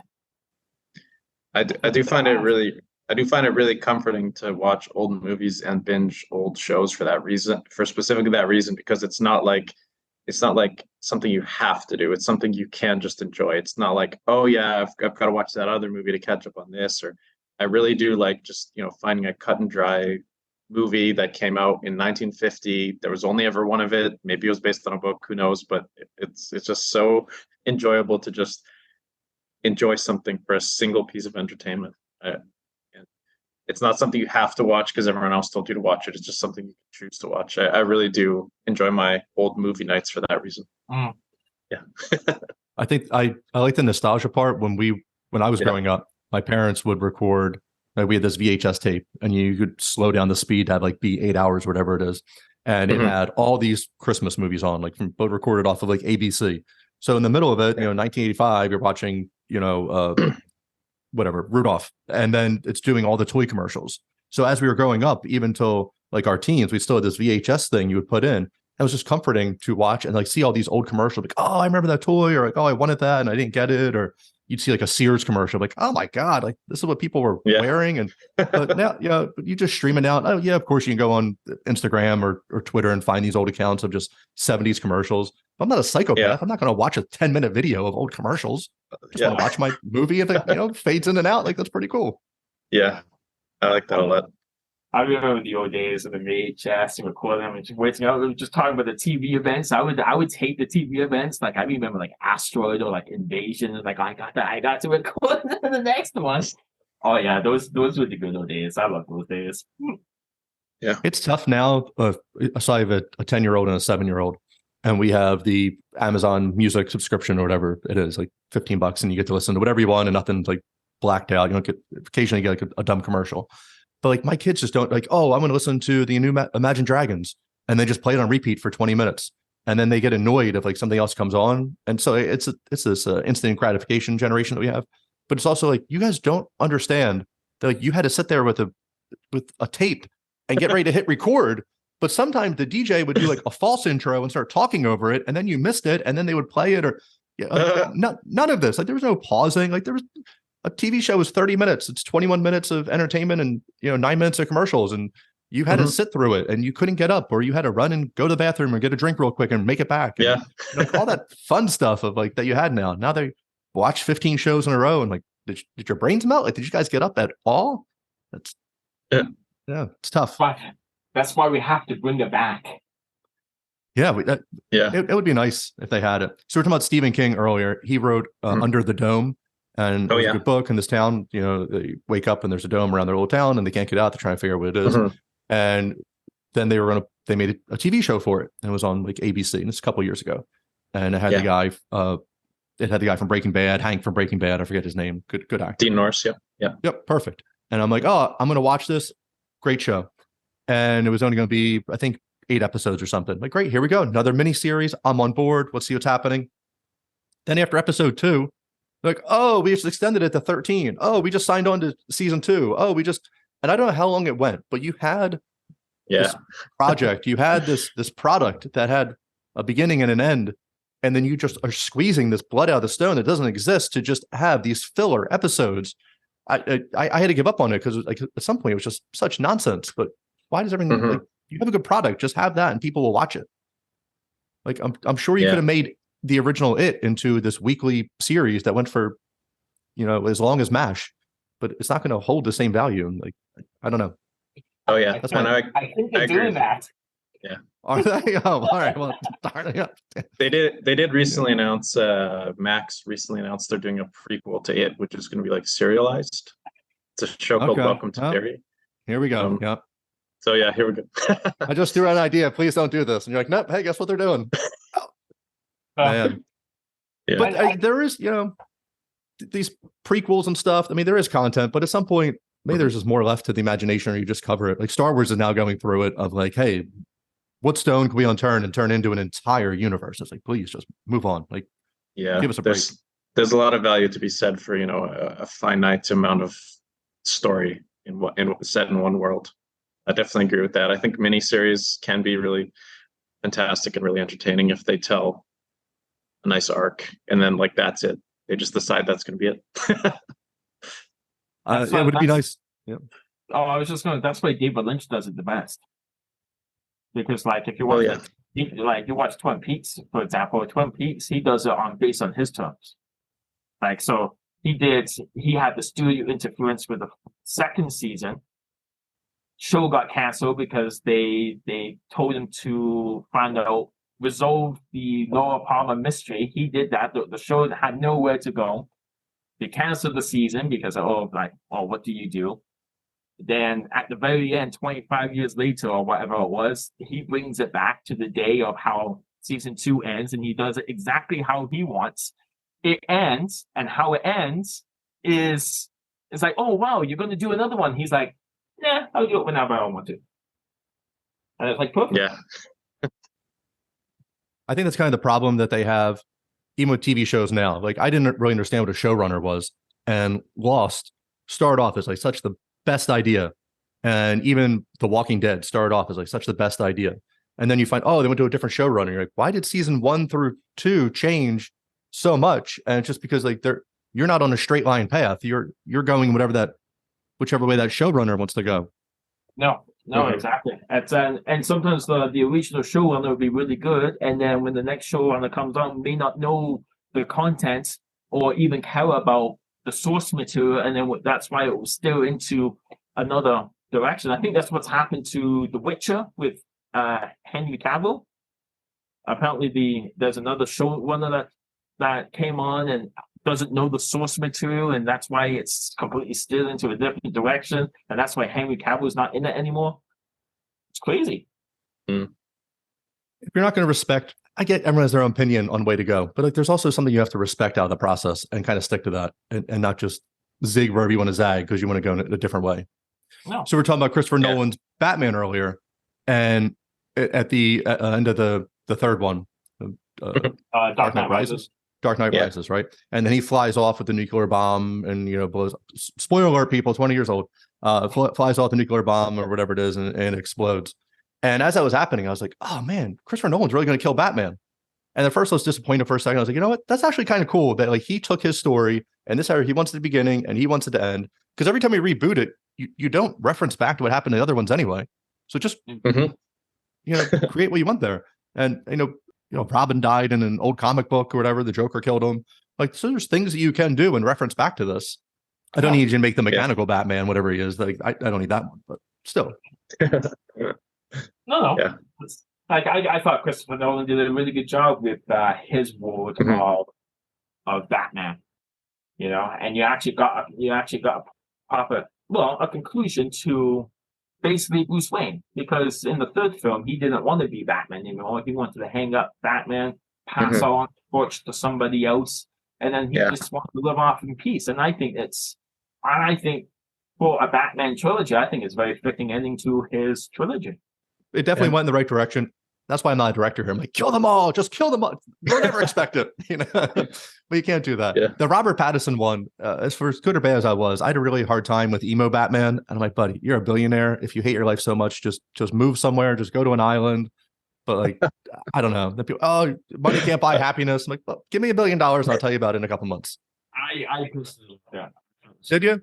I do find it really comforting to watch old movies and binge old shows for that reason, for specifically that reason, because it's not like something you have to do. It's something you can just enjoy. It's not like, oh yeah, I've got to watch that other movie to catch up on this. Or I really do like just, finding a cut and dry movie that came out in 1950. There was only ever one of it. Maybe it was based on a book, who knows, but it's just so enjoyable to just enjoy something for a single piece of entertainment. And it's not something you have to watch because everyone else told you to watch it. It's just something you can choose to watch. I really do enjoy my old movie nights for that reason. Mm. Yeah. I think I like the nostalgia part. When I was growing up, my parents would record, like, we had this VHS tape and you could slow down the speed to have like be 8 hours, whatever it is. And it had all these Christmas movies on, like but recorded off of like ABC. So in the middle of it, 1985, you're watching, whatever, Rudolph. And then it's doing all the toy commercials. So as we were growing up, even till like our teens, we still had this VHS thing you would put in. It was just comforting to watch and like see all these old commercials, like, oh, I remember that toy, or like, oh, I wanted that and I didn't get it. Or you'd see like a Sears commercial, like, oh my God, like this is what people were wearing. And but now, you just stream it out. Oh yeah, of course you can go on Instagram or Twitter and find these old accounts of just 70s commercials. I'm not a psychopath. Yeah. I'm not going to watch a 10-minute video of old commercials. Just want to watch my movie if it fades in and out. Like, that's pretty cool. Yeah, I like that a lot. I remember the old days of the VHS and recording them and just waiting out. We were just talking about the TV events. I would take the TV events. Like, I remember like Asteroid or like Invasion. Like, I got to record the next one. Oh yeah, those were the good old days. I love those days. Yeah, it's tough now. So I have a 10-year-old and a 7-year-old, and we have the Amazon Music subscription or whatever it is, like $15, and you get to listen to whatever you want, and nothing's like blacked out. You don't get occasionally get like a dumb commercial. But like my kids just don't like, oh, I'm going to listen to the new Imagine Dragons, and they just play it on repeat for 20 minutes. And then they get annoyed if like something else comes on. And so it's this instant gratification generation that we have. But it's also like, you guys don't understand that like you had to sit there with a tape and get ready to hit record. But sometimes the DJ would do like a false intro and start talking over it, and then you missed it, and then they would play it, or none of this. Like there was no pausing. Like there was a TV show is 30 minutes. It's 21 minutes of entertainment and 9 minutes of commercials, and you had to sit through it, and you couldn't get up, or you had to run and go to the bathroom or get a drink real quick and make it back. And, like all that fun stuff of like that you had now. Now they watch 15 shows in a row, and like, did your brains melt? Like, did you guys get up at all? That's it's tough. That's why we have to bring it back. Yeah, it would be nice if they had it. So we're talking about Stephen King earlier. He wrote Under the Dome. And it was a good book in this town. They wake up and there's a dome around their little town and they can't get out. They're trying to figure out what it is. And then they made a TV show for it. And it was on like ABC. And it's a couple of years ago. And it had the guy from Breaking Bad, Hank from Breaking Bad. I forget his name. Good actor. Dean Norris. Yep. Perfect. And I'm like, oh, I'm going to watch this. Great show. And it was only going to be, I think, 8 episodes or something. Like, great. Here we go. Another mini series. I'm on board. Let's see what's happening. Then after episode 2, like, oh, we just extended it to 13. Oh, we just signed on to season 2. Oh, and I don't know how long it went, but you had this project, you had this product that had a beginning and an end, and then you just are squeezing this blood out of the stone that doesn't exist to just have these filler episodes. I had to give up on it because like at some point it was just such nonsense. But why does everything? Like, you have a good product, just have that, and people will watch it. Like I'm sure you could have made the original It into this weekly series that went for, as long as MASH, but it's not going to hold the same value. And like, I don't know. Oh yeah, I think they're doing that. Yeah. Are they? Oh, all right. Well, they did recently announce. Max recently announced they're doing a prequel to It, which is going to be like serialized. It's a show called Welcome to Derry. Here we go. Yep. So yeah, here we go. I just threw out an idea. Please don't do this. And you're like, nope. Hey, guess what they're doing? But there is, these prequels and stuff. I mean, there is content, but at some point, maybe there's just more left to the imagination, or you just cover it. Like Star Wars is now going through it of like, hey, what stone can we unturned and turn into an entire universe? It's like, please just move on. Like, Yeah, give us a break. There's a lot of value to be said for, you know, a finite amount of story set in one world. I definitely agree with that. I think miniseries can be really fantastic and really entertaining if they tell a nice arc, and then like that's it. They just decide that's going to be it. It would be nice. Yeah. Oh, I was just going. That's why David Lynch does it the best. Because, like, if you watch, like you watch Twin Peaks, for example, Twin Peaks, he does it based on his terms. Like, so he had the studio interference with the second season. Show got canceled because they told him to resolve the Laura Palmer mystery. He did that. The show had nowhere to go. They canceled the season because what do you do? Then at the very end, 25 years later or whatever it was, he brings it back to the day of how season 2 ends, and he does it exactly how he wants. It ends, and how it ends is like, oh wow, you're going to do another one. He's like, nah, I'll do it whenever I want to. And it's like perfect. Yeah. I think that's kind of the problem that they have even with TV shows now. Like, I didn't really understand what a showrunner was, and Lost started off as like such the best idea, and even The Walking Dead started off as like such the best idea, and then you find, oh, they went to a different showrunner. You're like, why did season 1 through 2 change so much? And it's just because like you're not on a straight line path. You're going whichever way that showrunner wants to go. No, exactly. And sometimes the original showrunner will be really good, and then when the next showrunner comes on, may not know the content or even care about the source material, and then that's why it will steer into another direction. I think that's what's happened to The Witcher with Henry Cavill. Apparently, there's another showrunner that came on and doesn't know the source material, and that's why it's completely steered into a different direction, and that's why Henry Cavill is not in it anymore. It's crazy. If you're not going to respect, I get everyone has their own opinion on way to go, but like there's also something you have to respect out of the process and kind of stick to that, and not just zig wherever you want to zag because you want to go in a different way. No. So we're talking about Christopher Nolan's Batman earlier, and at the end of the third one, Dark Knight Rises. Dark Knight Rises, right? And then he flies off with the nuclear bomb and, blows. Spoiler alert, people, 20 years old. Flies off the nuclear bomb or whatever it is, and it explodes. And as that was happening, I was like, oh man, Christopher Nolan's really going to kill Batman. And at first I was disappointed for a second. I was like, you know what? That's actually kind of cool that like he took his story and this he wants the beginning and he wants it to end. Because every time we reboot it, you don't reference back to what happened to the other ones anyway. So just create what you want there. And Robin died in an old comic book or whatever. The Joker killed him. Like, so there's things that you can do and reference back to this. I don't need you to make the mechanical Batman, whatever he is. Like, I don't need that one, but still. No. Yeah. Like, I thought Christopher Nolan did a really good job with his world of Batman. And you actually got a conclusion to basically Bruce Wayne, because in the third film he didn't want to be Batman anymore. He wanted to hang up Batman, pass on the torch to somebody else, and then he just wanted to live off in peace. And I think for a Batman trilogy, I think it's very fitting ending to his trilogy. It definitely went in the right direction. That's why I'm not a director here. I'm like, kill them all, just kill them all. You'll never expect it, But you can't do that. Yeah. The Robert Pattinson one, as good or bad as I had a really hard time with emo Batman. And I'm like, buddy, you're a billionaire. If you hate your life so much, just move somewhere, just go to an island. But like, I don't know. The people, money can't buy happiness. I'm like, well, give me $1 billion. And I'll tell you about it in a couple months. I personally, Did you?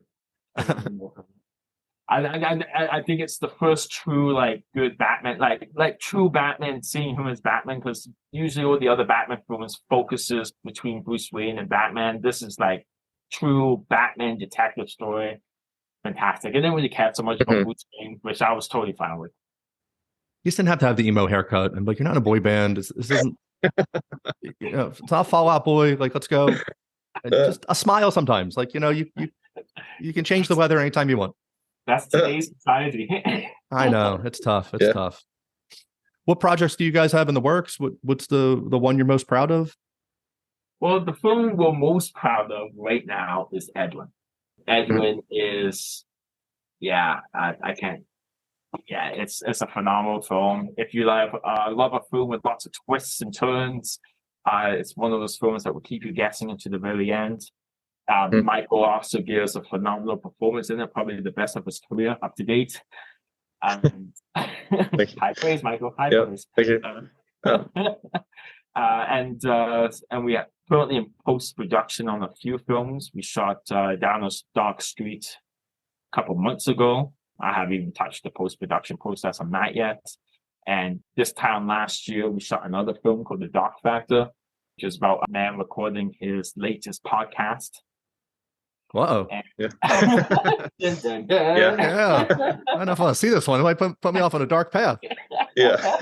I think it's the first true good Batman, like true Batman, seeing him as Batman, because usually all the other Batman films focuses between Bruce Wayne and Batman. This is like true Batman detective story. Fantastic. And then when you cared so much about Bruce Wayne, which I was totally fine with. You just didn't have to have the emo haircut. And like, you're not in a boy band. This isn't it's not Fall Out Boy. Like, let's go. And just a smile sometimes. Like, you can change the weather anytime you want. That's today's society. I know. It's tough. It's tough. What projects do you guys have in the works? What's the one you're most proud of? Well, the film we're most proud of right now is Edwin. Edwin is Yeah, I can't. Yeah, it's a phenomenal film. If you love a film with lots of twists and turns, it's one of those films that will keep you guessing into the very end. Mm. Michael also gives a phenomenal performance in it, probably the best of his career up to date. And Thank you. high praise, Michael. High Yeah, praise. thank you. And we are currently in post production on a few films. We shot down a dark street a couple months ago. I haven't even touched the post production process on that yet. And this time last year, we shot another film called The Dark Factor, which is about a man recording his latest podcast. Whoa. Yeah. Dun, dun, dun. Yeah. I don't know if I want to see this one. It might put me off on a dark path. Yeah.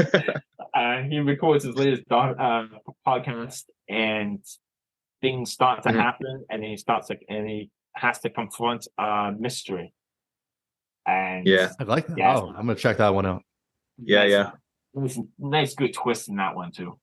He records his latest podcast, and things start to happen, and he has to confront a mystery. And Yeah. I like that. Yeah. Oh, I'm gonna check that one out. Yeah. There's a nice good twist in that one too.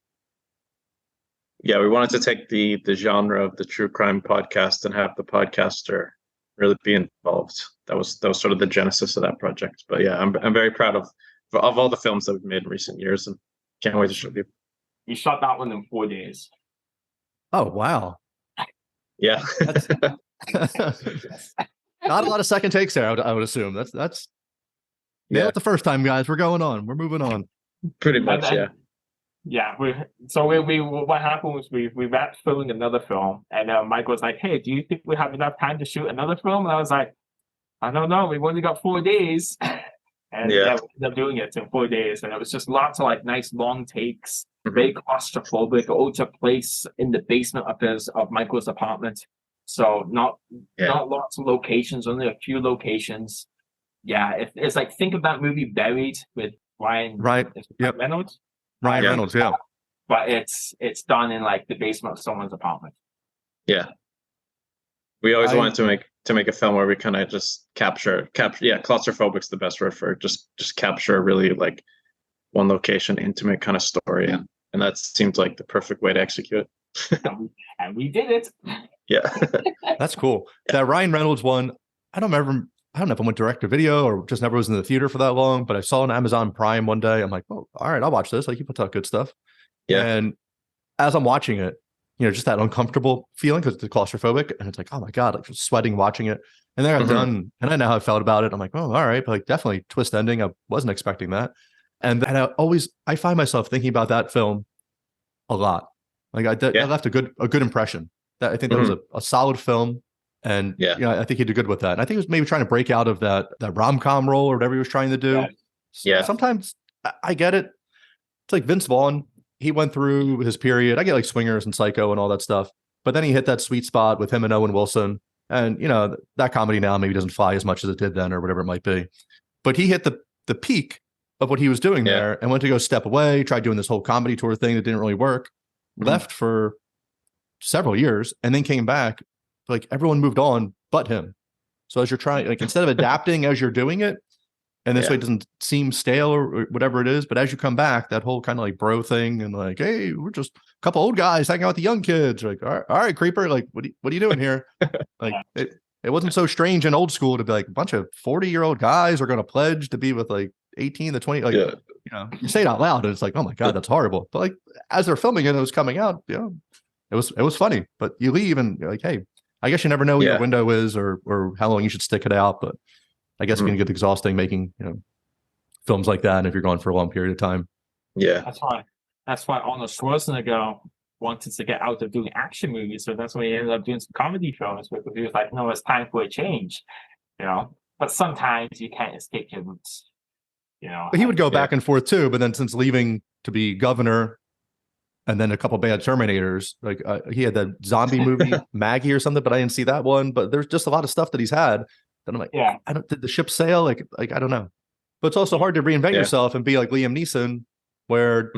Yeah, we wanted to take the genre of the true crime podcast and have the podcaster really be involved. That was sort of the genesis of that project. But yeah, I'm very proud of all the films that we've made in recent years, and can't wait to show people. We shot that one in 4 days. Oh wow. Yeah. Not a lot of second takes there, I would assume. That's Yeah, it the first time, guys. We're going on. We're moving on. pretty much. Yeah. Yeah, what happened was we wrapped filming another film, and Mike was like, "Hey, do you think we have enough time to shoot another film?" And I was like, "I don't know. We've only got 4 days." And Yeah. we ended up doing it in 4 days, and it was just lots of like nice long takes, Mhm. very claustrophobic. It all took place in the basement of Michael's apartment, so not lots of locations, only a few locations. Yeah, it's like, think of that movie Buried with Ryan Right. Yep. Reynolds. Ryan Yeah. Reynolds, yeah. But it's done in like the basement of someone's apartment. Yeah. We always wanted to make a film where we kind of just capture. Yeah, claustrophobic's the best word for it. Just capture a really like one location, intimate kind of story, and that seemed like the perfect way to execute it. And we did it. Yeah. That's cool. That Ryan Reynolds one, I don't know if I went direct to video or just never was in the theater for that long, but I saw it on Amazon Prime one day. I'm like, oh, all right, I'll watch this. Like, you put out good stuff. Yeah. And as I'm watching it, just that uncomfortable feeling because it's claustrophobic, and it's like, oh my God, like just sweating watching it. And then I got done, and I know how I felt about it. I'm like, oh, all right, but like definitely twist ending. I wasn't expecting that. And I find myself thinking about that film a lot. Like I left a good impression. That I think that was a solid film. And I think he did good with that. And I think he was maybe trying to break out of that rom-com role or whatever he was trying to do. Yeah. Sometimes I get it. It's like Vince Vaughn. He went through his period. I get like Swingers and Psycho and all that stuff. But then he hit that sweet spot with him and Owen Wilson. And, that comedy now maybe doesn't fly as much as it did then or whatever it might be. But he hit the peak of what he was doing there and went to go step away, tried doing this whole comedy tour thing that didn't really work, left for several years, and then came back. Like everyone moved on but him. So as you're trying, like instead of adapting as you're doing it, and this way it doesn't seem stale or whatever it is, but as you come back, that whole kind of like bro thing and like, hey, we're just a couple old guys hanging out with the young kids. Like, all right, creeper, like what are you doing here? Like it wasn't so strange and old school to be like a bunch of 40-year-old guys are going to pledge to be with like 18 to 20. Like, you say it out loud and it's like, oh my God, that's horrible. But like as they're filming it, it was coming out, it was funny. But you leave and you're like, hey, I guess you never know what your window is or how long you should stick it out. But I guess it can get exhausting making films like that, and if you're gone for a long period of time. Yeah, that's why Arnold Schwarzenegger wanted to get out of doing action movies, so that's why he ended up doing some comedy films, because he was like, no, it's time for a change, but sometimes you can't escape your roots, But he would go back and forth too, but then since leaving to be governor and then a couple bad Terminators, like he had that zombie movie Maggie or something, but I didn't see that one. But there's just a lot of stuff that he's had that I'm like, did the ship sail? Like I don't know. But it's also hard to reinvent yourself and be like Liam Neeson, where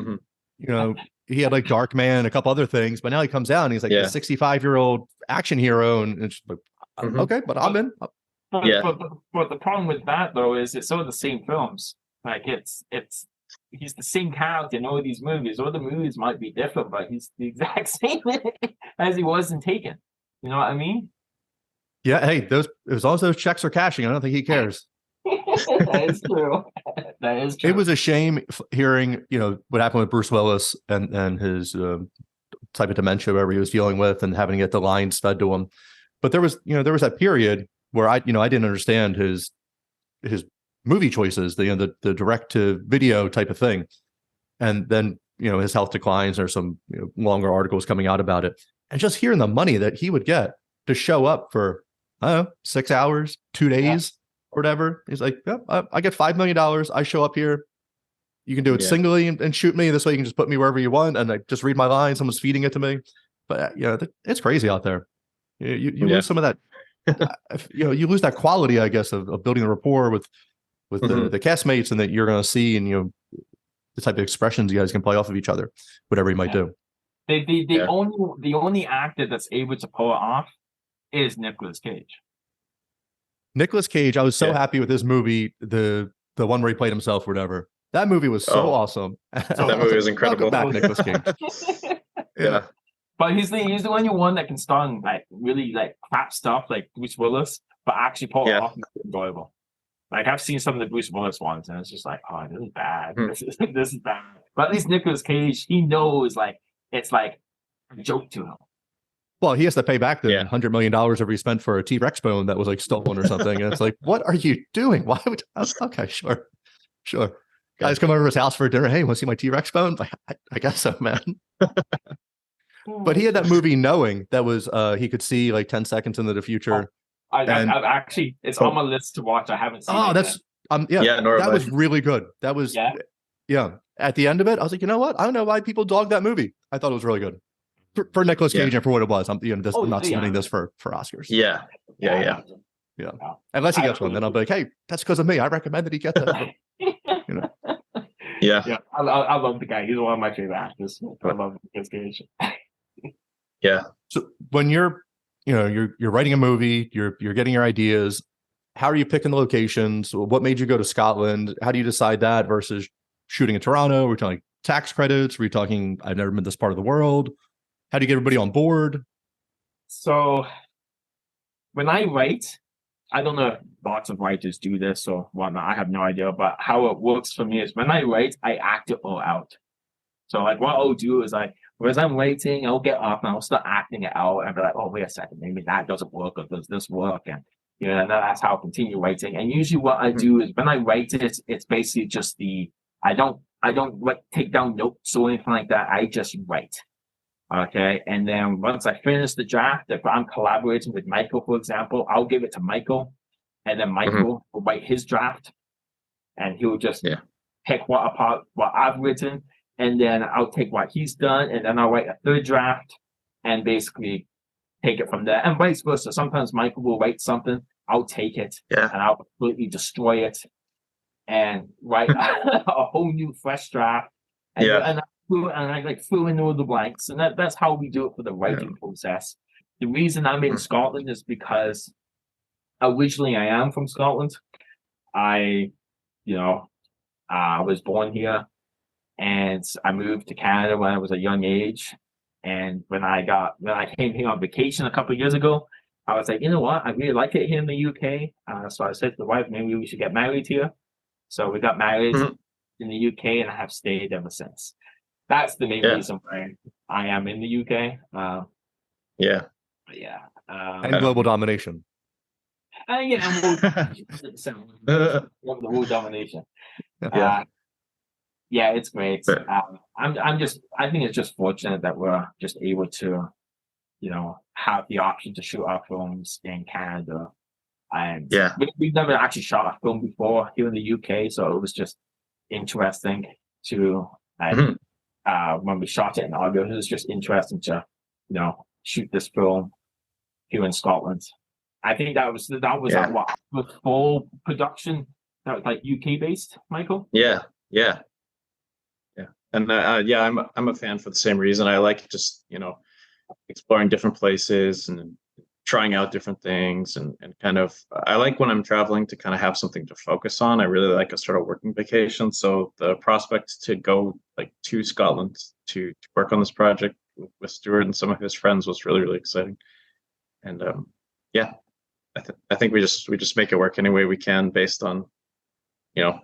he had like Dark Man, a couple other things, but now he comes out and he's like a 65-year-old action hero, and it's like, okay, but I'm in. But the problem with that though is it's all the same films. Like he's the same character in all these movies. All the movies might be different, but he's the exact same as he was in Taken. You know what I mean? Yeah. Hey, as long as those checks are cashing, I don't think he cares. That is true. That is true. It was a shame hearing, what happened with Bruce Willis and his type of dementia, whatever he was dealing with, and having to get the lines fed to him. But there was that period where I didn't understand his movie choices, the direct to video type of thing. And then, his health declines. There's some longer articles coming out about it. And just hearing the money that he would get to show up for, 6 hours, 2 days, or whatever. He's like, yep, I get $5 million. I show up here. You can do it singly and shoot me. This way you can just put me wherever you want. And I just read my lines. Someone's feeding it to me. But, it's crazy out there. You lose some of that. You lose that quality, I guess, of building a rapport with the castmates, and that you're going to see, and the type of expressions you guys can play off of each other, whatever you might do. The only actor that's able to pull it off is Nicolas Cage. Nicolas Cage, I was so happy with this movie, the one where he played himself, or whatever. That movie was so awesome. That movie was incredible. Welcome back, Nicolas Cage. Yeah. But he's the only one that can star in like really like crap stuff like Bruce Willis, but actually pull it off and make it enjoyable. Like I've seen some of the Bruce Willis ones, and it's just like, oh, this is bad. This is bad. But at least Nicolas Cage, he knows like it's like a joke to him. Well, he has to pay back the $100 million ever he spent for a T-Rex bone that was like stolen or something. And it's like, what are you doing? Why would? Okay, sure. Guys come over to his house for dinner. Hey, want to see my T-Rex bone? I guess so, man. But he had that movie knowing that was he could see like 10 seconds into the future. I've actually, it's on my list to watch. I haven't seen it. Oh, that's that was really good. That was At the end of it, I was like, you know what? I don't know why people dog that movie. I thought it was really good for Nicolas Cage and for what it was. I'm not submitting this for Oscars. Yeah. Unless he gets one, then I'll be like, hey, that's because of me. I recommend that he get that. Yeah. I love the guy. He's one of my favorite actors. I love Nicolas Cage. Yeah. So when you're writing a movie, you're getting your ideas. How are you picking the locations? What made you go to Scotland? How do you decide that versus shooting in Toronto? We're talking tax credits. We're talking, I've never been to this part of the world. How do you get everybody on board? So when I write, I don't know if lots of writers do this or whatnot. I have no idea. But how it works for me is when I write, I act it all out. So like what I'll do is whereas I'm waiting, I'll get up and I'll start acting it out and be like, oh, wait a second, maybe that doesn't work, or does this work? And that's how I'll continue writing. And usually what I do is when I write it, it's basically just I don't like take down notes or anything like that. I just write. Okay. And then once I finish the draft, if I'm collaborating with Michael, for example, I'll give it to Michael, and then Michael will write his draft, and he'll just pick what I've written. And then I'll take what he's done, and then I'll write a third draft and basically take it from there. And vice versa. Sometimes Michael will write something, I'll take it, and I'll completely destroy it and write a whole new fresh draft. And I fill in all the blanks. And that's how we do it for the writing process. The reason I'm in Scotland is because originally I am from Scotland. I was born here. And I moved to Canada when I was a young age. And when I came here on vacation a couple of years ago, I was like, you know what? I really like it here in the UK. So I said to the wife, maybe we should get married here. So we got married in the UK, and I have stayed ever since. That's the main reason why I am in the UK. And global domination. The whole domination. It's great. I think it's just fortunate that we're just able to, have the option to shoot our films in Canada. And we've never actually shot a film before here in the UK, so it was just interesting to, when we shot it in August, it was just interesting to, shoot this film here in Scotland. I think that was like the full production that was like UK based, Michael? Yeah. And I'm a fan for the same reason. I like just exploring different places and trying out different things, and kind of I like when I'm traveling to kind of have something to focus on. I really like a sort of working vacation. So the prospect to go like to Scotland to work on this project with Stuart and some of his friends was really, really exciting. And I think we just make it work any way we can based on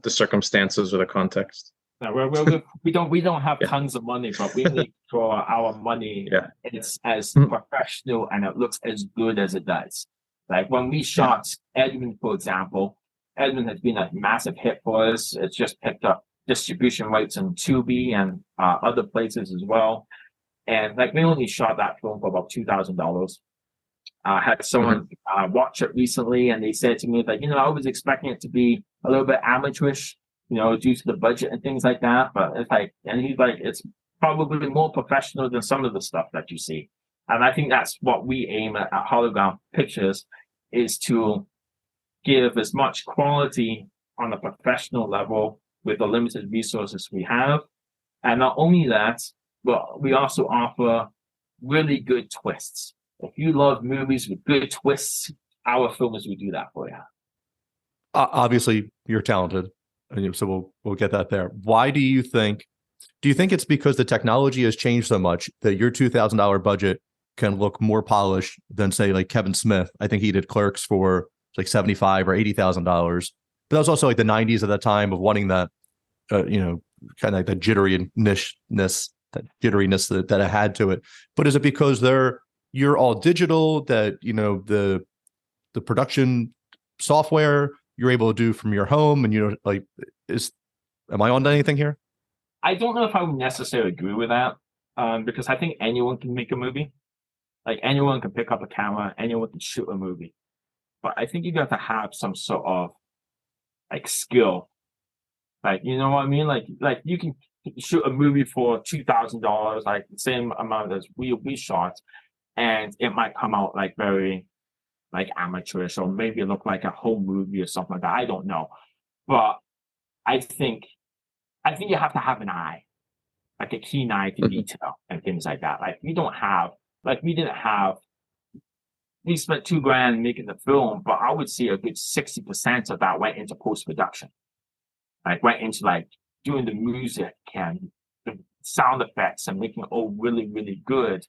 the circumstances or the context. No, we don't have tons of money, but we make sure our money is as professional and it looks as good as it does. Like when we shot Edwin, for example, Edwin has been a massive hit for us. It's just picked up distribution rights on Tubi and other places as well. And like we only shot that film for about $2,000. I had someone watch it recently, and they said to me like, I was expecting it to be a little bit amateurish, due to the budget and things like that. But it's like, and he's like, it's probably more professional than some of the stuff that you see. And I think that's what we aim at Hologram Pictures, is to give as much quality on a professional level with the limited resources we have. And not only that, but we also offer really good twists. If you love movies with good twists, our filmers will do that for you. Obviously, you're talented, so we'll get that there. Why do you think it's because the technology has changed so much that your $2,000 budget can look more polished than, say, like Kevin Smith? I think he did Clerks for like $75,000 or $80,000. But that was also like the '90s at that time of wanting that, kind of like the jitteriness that it had to it. But is it because you're all digital, that the production software you're able to do from your home, and am I on to anything here? I don't know if I would necessarily agree with that, because I think anyone can make a movie. Like anyone can pick up a camera, anyone can shoot a movie. But I think you got to have some sort of like skill. Like, you know what I mean? Like you can shoot a movie for $2,000, like the same amount as we shot, and it might come out like very like amateurish, or maybe look like a home movie or something like that. I don't know. But I think you have to have an eye, like a keen eye to detail and things like that. Like we spent $2,000 making the film, but I would say a good 60% of that went into post-production. Like went into like doing the music and the sound effects and making it all really, really good.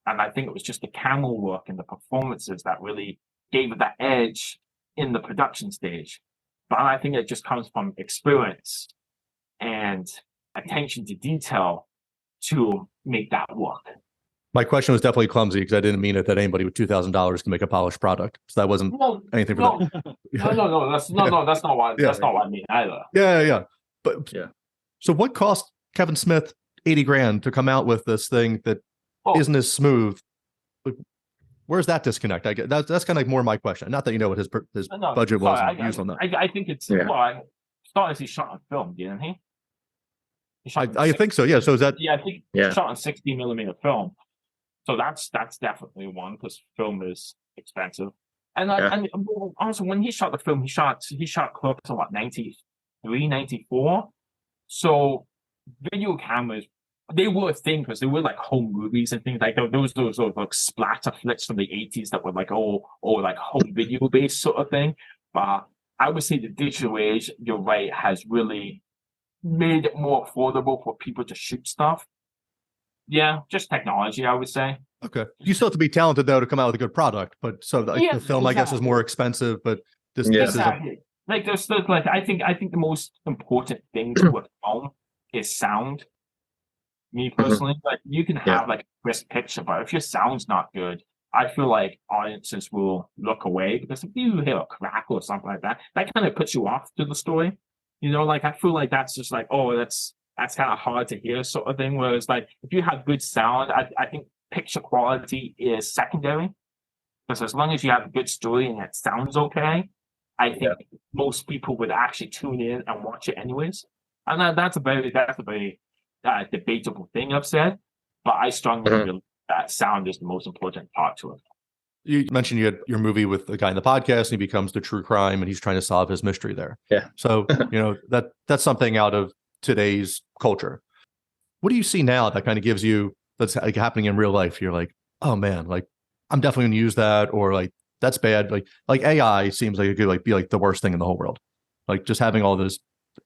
And I think it was just the camera work and the performances that really gave it that edge in the production stage. But I think it just comes from experience and attention to detail to make that work. My question was definitely clumsy because I didn't mean it that anybody with $2,000 can make a polished product. So that wasn't anything for them. No. That's not what that's not what I mean either. Yeah. But so what cost Kevin Smith $80,000 to come out with this thing that isn't as smooth? Where's that disconnect? I get that's kind of like more my question. Not that you know what his budget was used on that. I think it's started as he shot on film, didn't he? I think so. Yeah. So is that? Yeah, I think he shot on 60mm film. So that's definitely one, because film is expensive. And also when he shot the film, he shot Clerks in what, 93, 94. So video cameras, they were a thing because they were like home movies and things like that. Those like splatter flicks from the 80s that were like like home video based sort of thing. But I would say the digital age, you're right, has really made it more affordable for people to shoot stuff. Yeah, just technology, I would say. Okay. You still have to be talented though to come out with a good product. But so the film, I guess, is more expensive. But this is like there's still like I think the most important thing to a film is sound. Me personally, like you can have like a crisp picture, but if your sound's not good, I feel like audiences will look away, because if you hear a crack or something like that, that kind of puts you off to the story. Like I feel like that's just like, that's kind of hard to hear sort of thing. Whereas like if you have good sound, I think picture quality is secondary, because as long as you have a good story and it sounds okay, I think most people would actually tune in and watch it anyways. And that's a very debatable thing I've said, but I strongly believe that sound is the most important part to it. You mentioned you had your movie with the guy in the podcast, and he becomes the true crime, and he's trying to solve his mystery there. Yeah. So, that's something out of today's culture. What do you see now that kind of gives you, that's like happening in real life? You're like, oh man, like I'm definitely going to use that, or like that's bad. Like AI seems like it could be like the worst thing in the whole world. Like just having all this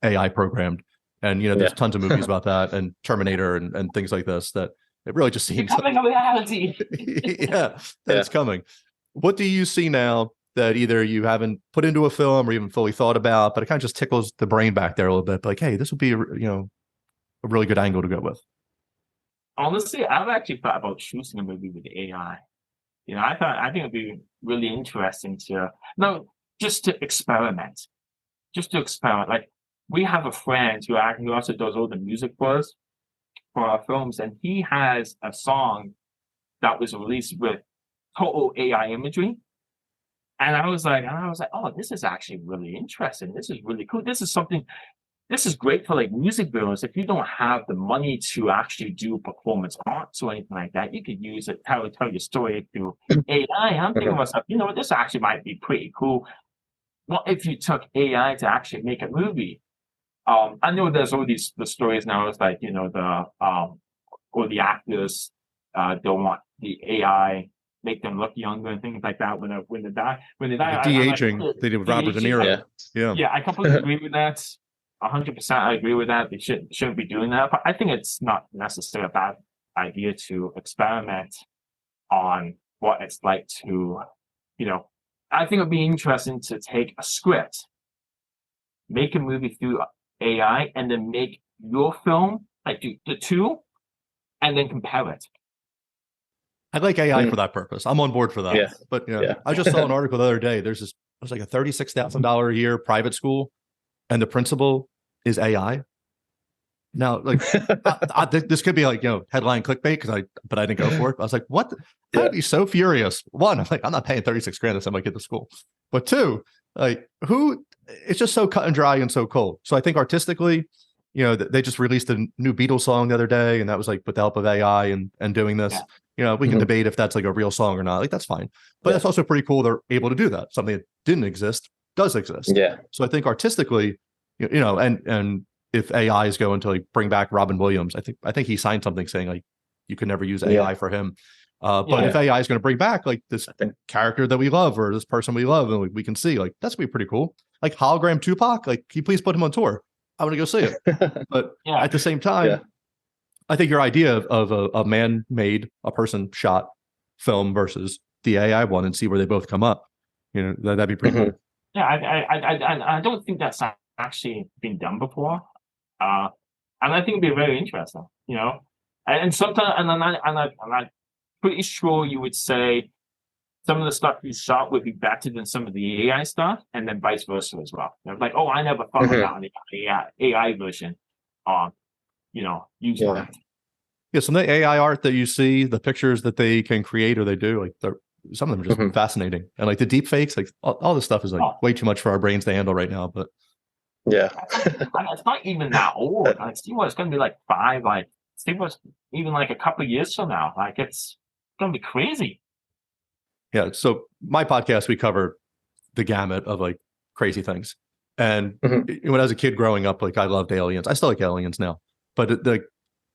AI programmed, and there's tons of movies about that, and Terminator and things like this, that it really just seems becoming a reality. it's coming. What do you see now that either you haven't put into a film or even fully thought about, but it kind of just tickles the brain back there a little bit. Like, hey, this would be, a really good angle to go with. Honestly, I've actually thought about shooting a movie with AI. I think it'd be really interesting just to experiment. Like, we have a friend who also does all the music for us for our films, and he has a song that was released with total AI imagery. And I was like, oh, this is actually really interesting. This is really cool. This is great for like music videos. If you don't have the money to actually do performance arts or anything like that, you could use it, tell your story through AI. I'm thinking to myself, this actually might be pretty cool. Well, if you took AI to actually make a movie, I know there's all the stories now. It's like, all the actors don't want the AI make them look younger and things like that when they die. The de-aging they did with Robert De Niro. Yeah, I completely agree with that. 100%, I agree with that. They shouldn't be doing that. But I think it's not necessarily a bad idea to experiment on what it's like to, I think it'd be interesting to take a script, make a movie through AI, and then make your film, like do the two, and then compare it. I like AI for that purpose. I'm on board for that. Yeah. But I just saw an article the other day. It was like a $36,000 a year private school, and the principal is AI. Now, like this could be like headline clickbait but I didn't go for it. I was like, what? I'd be so furious. One, I'm like, I'm not paying 36 grand to send my kid to school. But two, like who? It's just so cut and dry and so cold. So I think artistically, they just released a new Beatles song the other day, and that was like with the help of AI and doing this. We can debate if that's like a real song or not. Like that's fine, but that's also pretty cool. They're able to do that. Something that didn't exist does exist. Yeah. So I think artistically, and if AI is going to like bring back Robin Williams, I think he signed something saying like you can never use AI for him. But if AI is going to bring back like this character that we love or this person we love and we can see, like that's gonna be pretty cool. Like hologram Tupac, like can you please put him on tour? I want to go see it. But at the same time, I think your idea of a man-made, a person-shot film versus the AI one and see where they both come up, that'd be pretty cool. Yeah, I don't think that's actually been done before, and I think it'd be very interesting. And sometimes, and I'm pretty sure you would say some of the stuff you shot would be better than some of the AI stuff, and then vice versa as well. Like, oh, I never thought about the AI version. Use that. Yeah, some of the AI art that you see, the pictures that they can create or they do, like some of them are just fascinating. And like the deep fakes, like all this stuff is like way too much for our brains to handle right now. But it's not even that old. Like it's going to be like even like a couple of years from now. Like it's going to be crazy. Yeah. So my podcast, we cover the gamut of like crazy things. And when I was a kid growing up, like I loved aliens. I still like aliens now, but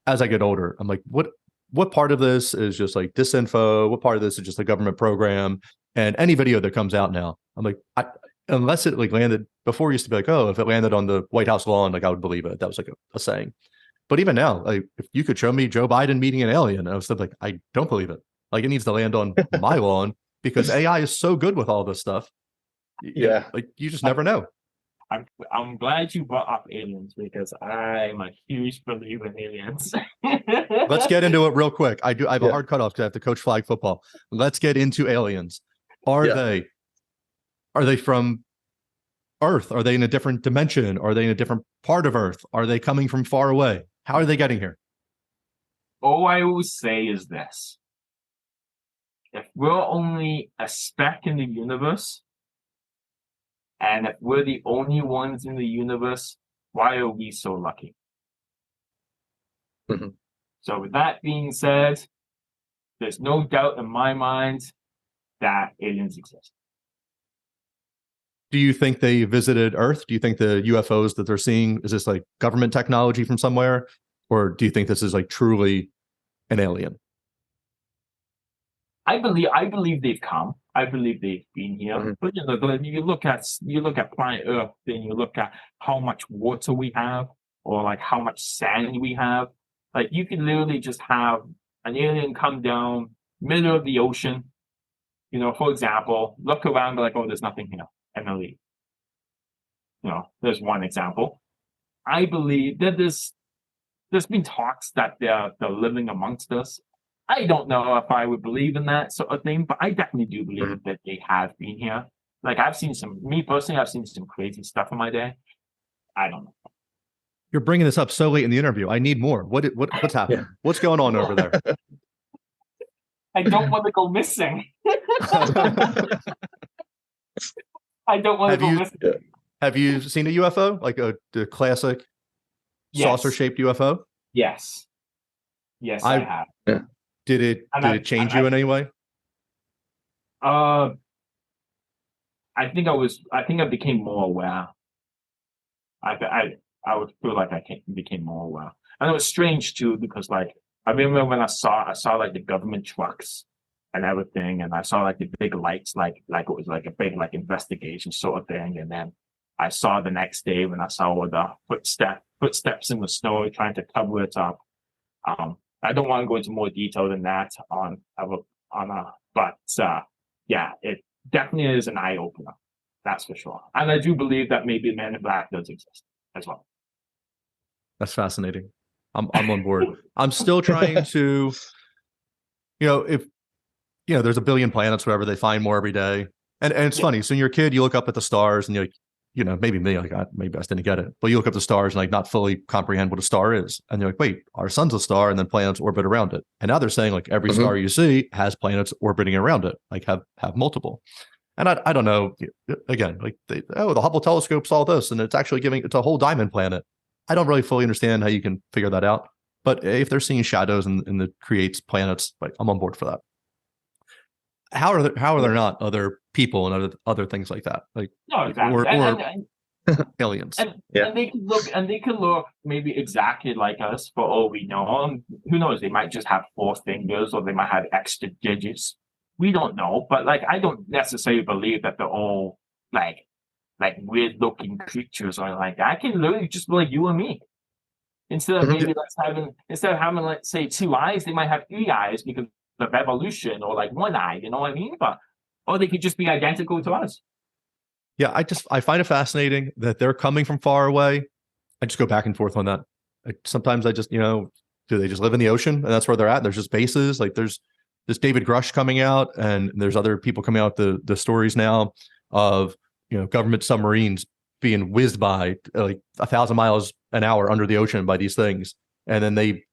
as I get older, I'm like, what part of this is just like disinfo? What part of this is just a government program? And any video that comes out now, I'm like, unless it like landed before, used to be like, oh, if it landed on the White House lawn, like I would believe it. That was like a saying. But even now, like if you could show me Joe Biden meeting an alien, I was like, I don't believe it. Like it needs to land on my lawn because AI is so good with all this stuff. Like you just never know. I'm glad you brought up aliens because I'm a huge believer in aliens. Let's get into it real quick. I have a hard cutoff because I have to coach flag football. Let's get into aliens. Are they from Earth? Are they in a different dimension? Are they in a different part of Earth? Are they coming from far away? How are they getting here? All I will say is this. If we're only a speck in the universe, and if we're the only ones in the universe, why are we so lucky? So with that being said, there's no doubt in my mind that aliens exist. Do you think they visited Earth? Do you think the UFOs that they're seeing, is this like government technology from somewhere? Or do you think this is like truly an alien? I believe they've come. I believe they've been here. But you look at planet Earth, then you look at how much water we have, or like how much sand we have. Like you could literally just have an alien come down middle of the ocean, For example, look around, be like, oh, there's nothing here, and then leave. There's one example. I believe that there's been talks that they're living amongst us. I don't know if I would believe in that sort of thing, but I definitely do believe that they have been here. Like I've seen me personally, I've seen some crazy stuff in my day. I don't know. You're bringing this up so late in the interview. I need more. What's happening? What's going on over there? I don't want to go missing. I don't want to go missing. Have you seen a UFO, like the classic saucer-shaped UFO? Yes. Yes, I have. Yeah. Did it change you in any way? I think I became more aware. I would feel like I became more aware. And it was strange too, because like I remember when I saw like the government trucks and everything, and I saw like the big lights, like it was like a big like investigation sort of thing. And then I saw the next day when I saw all the footsteps in the snow trying to cover it up. I don't want to go into more detail than that but it definitely is an eye opener. That's for sure. And I do believe that maybe Men in Black does exist as well. That's fascinating. I'm on board. I'm still trying to, if there's a billion planets, whatever, they find more every day. And it's funny. So when you're a kid, you look up at the stars and you're like, maybe me, like maybe I just didn't get it. But you look up the stars and like not fully comprehend what a star is. And you're like, wait, our sun's a star, and then planets orbit around it. And now they're saying like every star you see has planets orbiting around it, like have multiple. And I don't know, again, like the Hubble telescope saw this, and it's actually it's a whole diamond planet. I don't really fully understand how you can figure that out. But if they're seeing shadows and it creates planets, like I'm on board for that. How are there not other people and other things like that? Like no, exactly. or aliens. And they could look maybe exactly like us for all we know. Who knows? They might just have 4 fingers, or they might have extra digits. We don't know. But like I don't necessarily believe that they're all like weird looking creatures or like that. I can literally just be like you and me. Instead of having let's say 2 eyes, they might have 3 eyes because of evolution, or like 1 eye, you know what I mean? Or they could just be identical to us. Yeah, I find it fascinating that they're coming from far away. I just go back and forth on that. Sometimes I just, do they just live in the ocean and that's where they're at? There's just bases. Like there's this David Grush coming out, and there's other people coming out the stories now of, government submarines being whizzed by like 1,000 miles an hour under the ocean by these things. And then they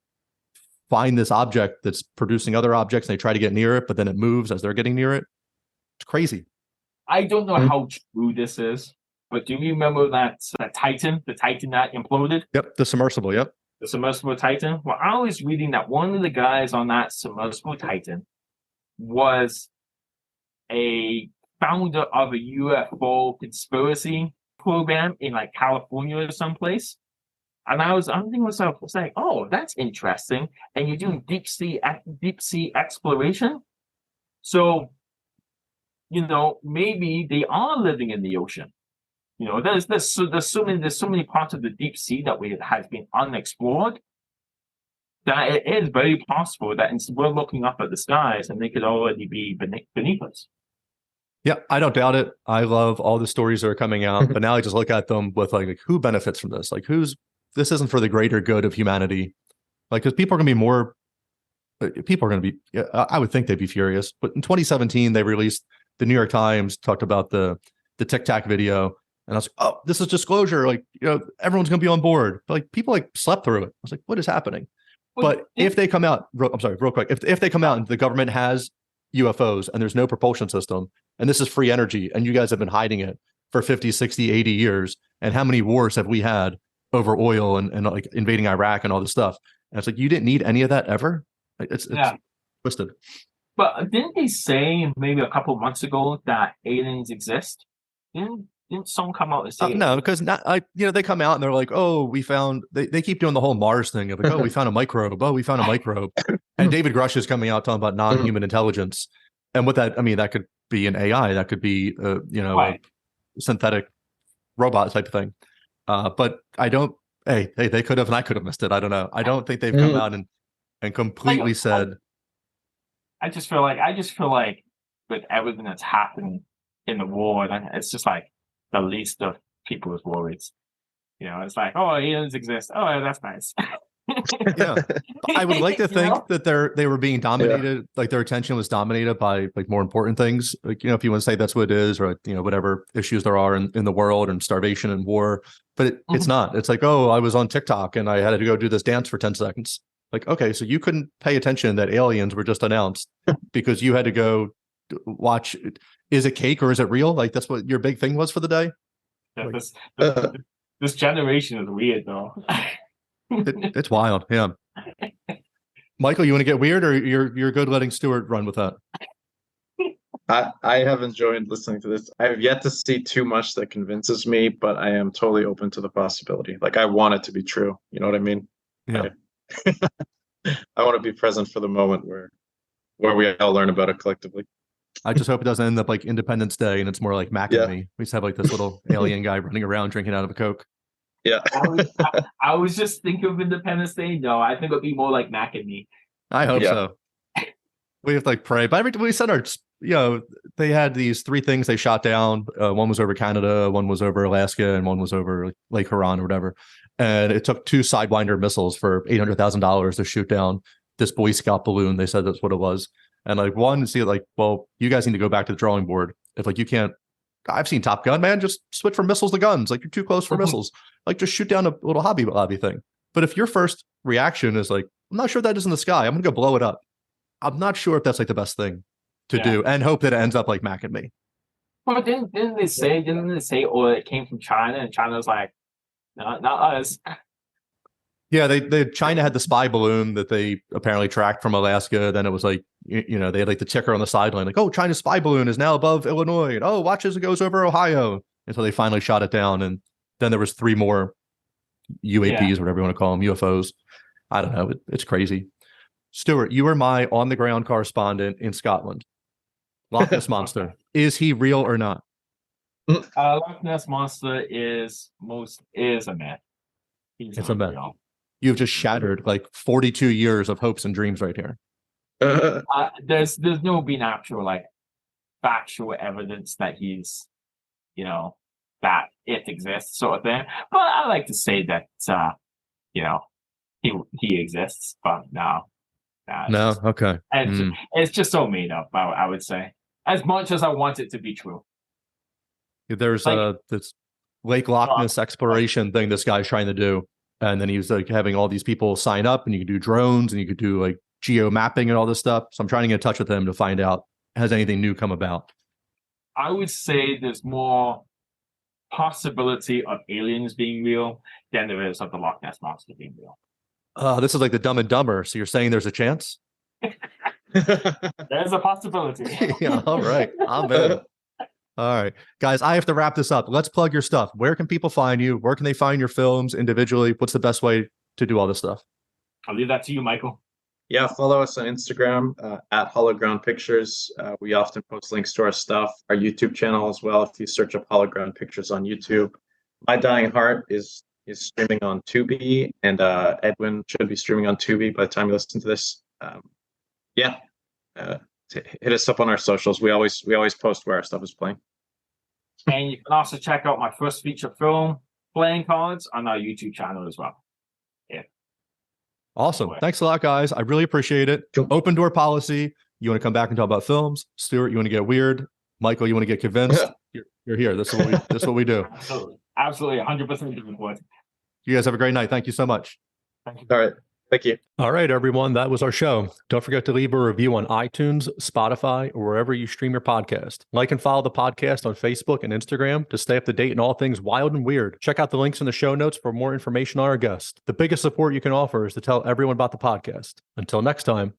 find this object that's producing other objects, and they try to get near it, but then it moves as they're getting near it. It's crazy. I don't know how true this is, but do you remember that Titan, the Titan that imploded? Yep, the submersible, yep. The submersible Titan? Well, I was reading that one of the guys on that submersible Titan was a founder of a UFO conspiracy program in like California or someplace. And I'm thinking to myself, it's like, oh, that's interesting. And you're doing deep sea exploration. So, maybe they are living in the ocean. There's so many parts of the deep sea that has been unexplored, that it is very possible that we're looking up at the skies and they could already be beneath us. Yeah, I don't doubt it. I love all the stories that are coming out, but now I just look at them with like who benefits from this? Like this isn't for the greater good of humanity. Like, because people are going to be, I would think they'd be furious. But in 2017, they released, the New York Times talked about the Tic Tac video. And I was like, oh, this is disclosure. Like, everyone's going to be on board. But like people like slept through it. I was like, what is happening? But if they come out, I'm sorry, real quick. If they come out and the government has UFOs and there's no propulsion system, and this is free energy, and you guys have been hiding it for 50, 60, 80 years, and how many wars have we had over oil and like invading Iraq and all this stuff? And it's like, you didn't need any of that ever. It's twisted. But didn't they say maybe a couple of months ago that aliens exist? Didn't someone come out and say no, because they come out and they're like, oh, we found, they keep doing the whole Mars thing of like, oh, we found a microbe. Oh, we found a microbe. And David Grush is coming out talking about non-human intelligence. And what that could be an AI, that could be a synthetic robot type of thing. But I don't, they could have, and I could have missed it. I don't know. I don't think they've come out and completely said. I just feel like with everything that's happening in the world, and it's just like the least of people's worries. You know, it's like, oh, aliens exist. Oh, that's nice. Yeah. I would like to You think know? that they were being dominated, like their attention was dominated by like more important things. Like, if you want to say that's what it is, or whatever issues there are in the world and starvation and war. But it's not. It's like, oh, I was on TikTok and I had to go do this dance for 10 seconds. Like, okay, so you couldn't pay attention that aliens were just announced because you had to go watch, is it cake or is it real? Like, that's what your big thing was for the day. Yeah, Like, this generation is weird, though. it's wild. Yeah. Michael, you want to get weird, or you're good letting Stuart run with that? I have enjoyed listening to this. I have yet to see too much that convinces me, but I am totally open to the possibility. Like, I want it to be true. You know what I mean? Yeah. I want to be present for the moment where we all learn about it collectively. I just hope it doesn't end up like Independence Day and it's more like Mac and Me. We just have like this little alien guy running around drinking out of a Coke. Yeah. I was just thinking of Independence Day. No, I think it'll be more like Mac and Me. I hope so. We have to like pray. But every time we said our, they had these 3 things they shot down. One was over Canada, one was over Alaska, and one was over Lake Huron or whatever. And it took 2 Sidewinder missiles for $800,000 to shoot down this Boy Scout balloon. They said that's what it was. And like well, you guys need to go back to the drawing board. If like you can't, I've seen Top Gun, man, just switch from missiles to guns. Like, you're too close for missiles. Like, just shoot down a little Hobby Lobby thing. But if your first reaction is like, I'm not sure that is in the sky, I'm gonna go blow it up. I'm not sure if that's like the best thing to do, and hope that it ends up like Mac and Me. Well, didn't they say, oh, it came from China, and China was like, no, not us. Yeah, China had the spy balloon that they apparently tracked from Alaska. Then it was like, they had like the ticker on the sideline, like, oh, China's spy balloon is now above Illinois, and oh, watch as it goes over Ohio. Until they finally shot it down, and then there was 3 more UAPs, whatever you want to call them, UFOs. I don't know. It's crazy. Stuart, you are my on the ground correspondent in Scotland. Loch Ness Monster, is he real or not? Loch Ness Monster is a myth. It's a myth. You've just shattered like 42 years of hopes and dreams right here. There's no being actual like factual evidence that he's, that it exists, sort of thing. But I like to say that he exists, but no. Okay. It's just so made up, I would say. As much as I want it to be true. There's this Lake Loch Ness exploration thing this guy's trying to do. And then he was like having all these people sign up, and you could do drones and you could do like geo mapping and all this stuff. So I'm trying to get in touch with him to find out, has anything new come about? I would say there's more possibility of aliens being real than there is of the Loch Ness Monster being real. This is like the Dumb and Dumber. So you're saying there's a chance? There's a possibility. Yeah, all right. I'm in. All right, guys, I have to wrap this up. Let's plug your stuff. Where can people find you? Where can they find your films individually? What's the best way to do all this stuff? I'll leave that to you, Michael. Yeah, follow us on Instagram at Hologround Pictures. We often post links to our stuff, our YouTube channel as well. If you search up Hologround Pictures on YouTube, My Dying Heart is streaming on Tubi, and Edwin should be streaming on Tubi by the time you listen to this. Hit us up on our socials. We always post where our stuff is playing. And you can also check out my first feature film, Playing Cards, on our YouTube channel as well. Yeah. Awesome. Thanks a lot, guys. I really appreciate it. Open door policy. You want to come back and talk about films? Stuart, you want to get weird? Michael, you want to get convinced? You're here. This is what we do. Absolutely. 100% You guys have a great night. Thank you so much. All right. Thank you. All right, everyone. That was our show. Don't forget to leave a review on iTunes, Spotify, or wherever you stream your podcast. Like and follow the podcast on Facebook and Instagram to stay up to date in all things wild and weird. Check out the links in the show notes for more information on our guest. The biggest support you can offer is to tell everyone about the podcast. Until next time.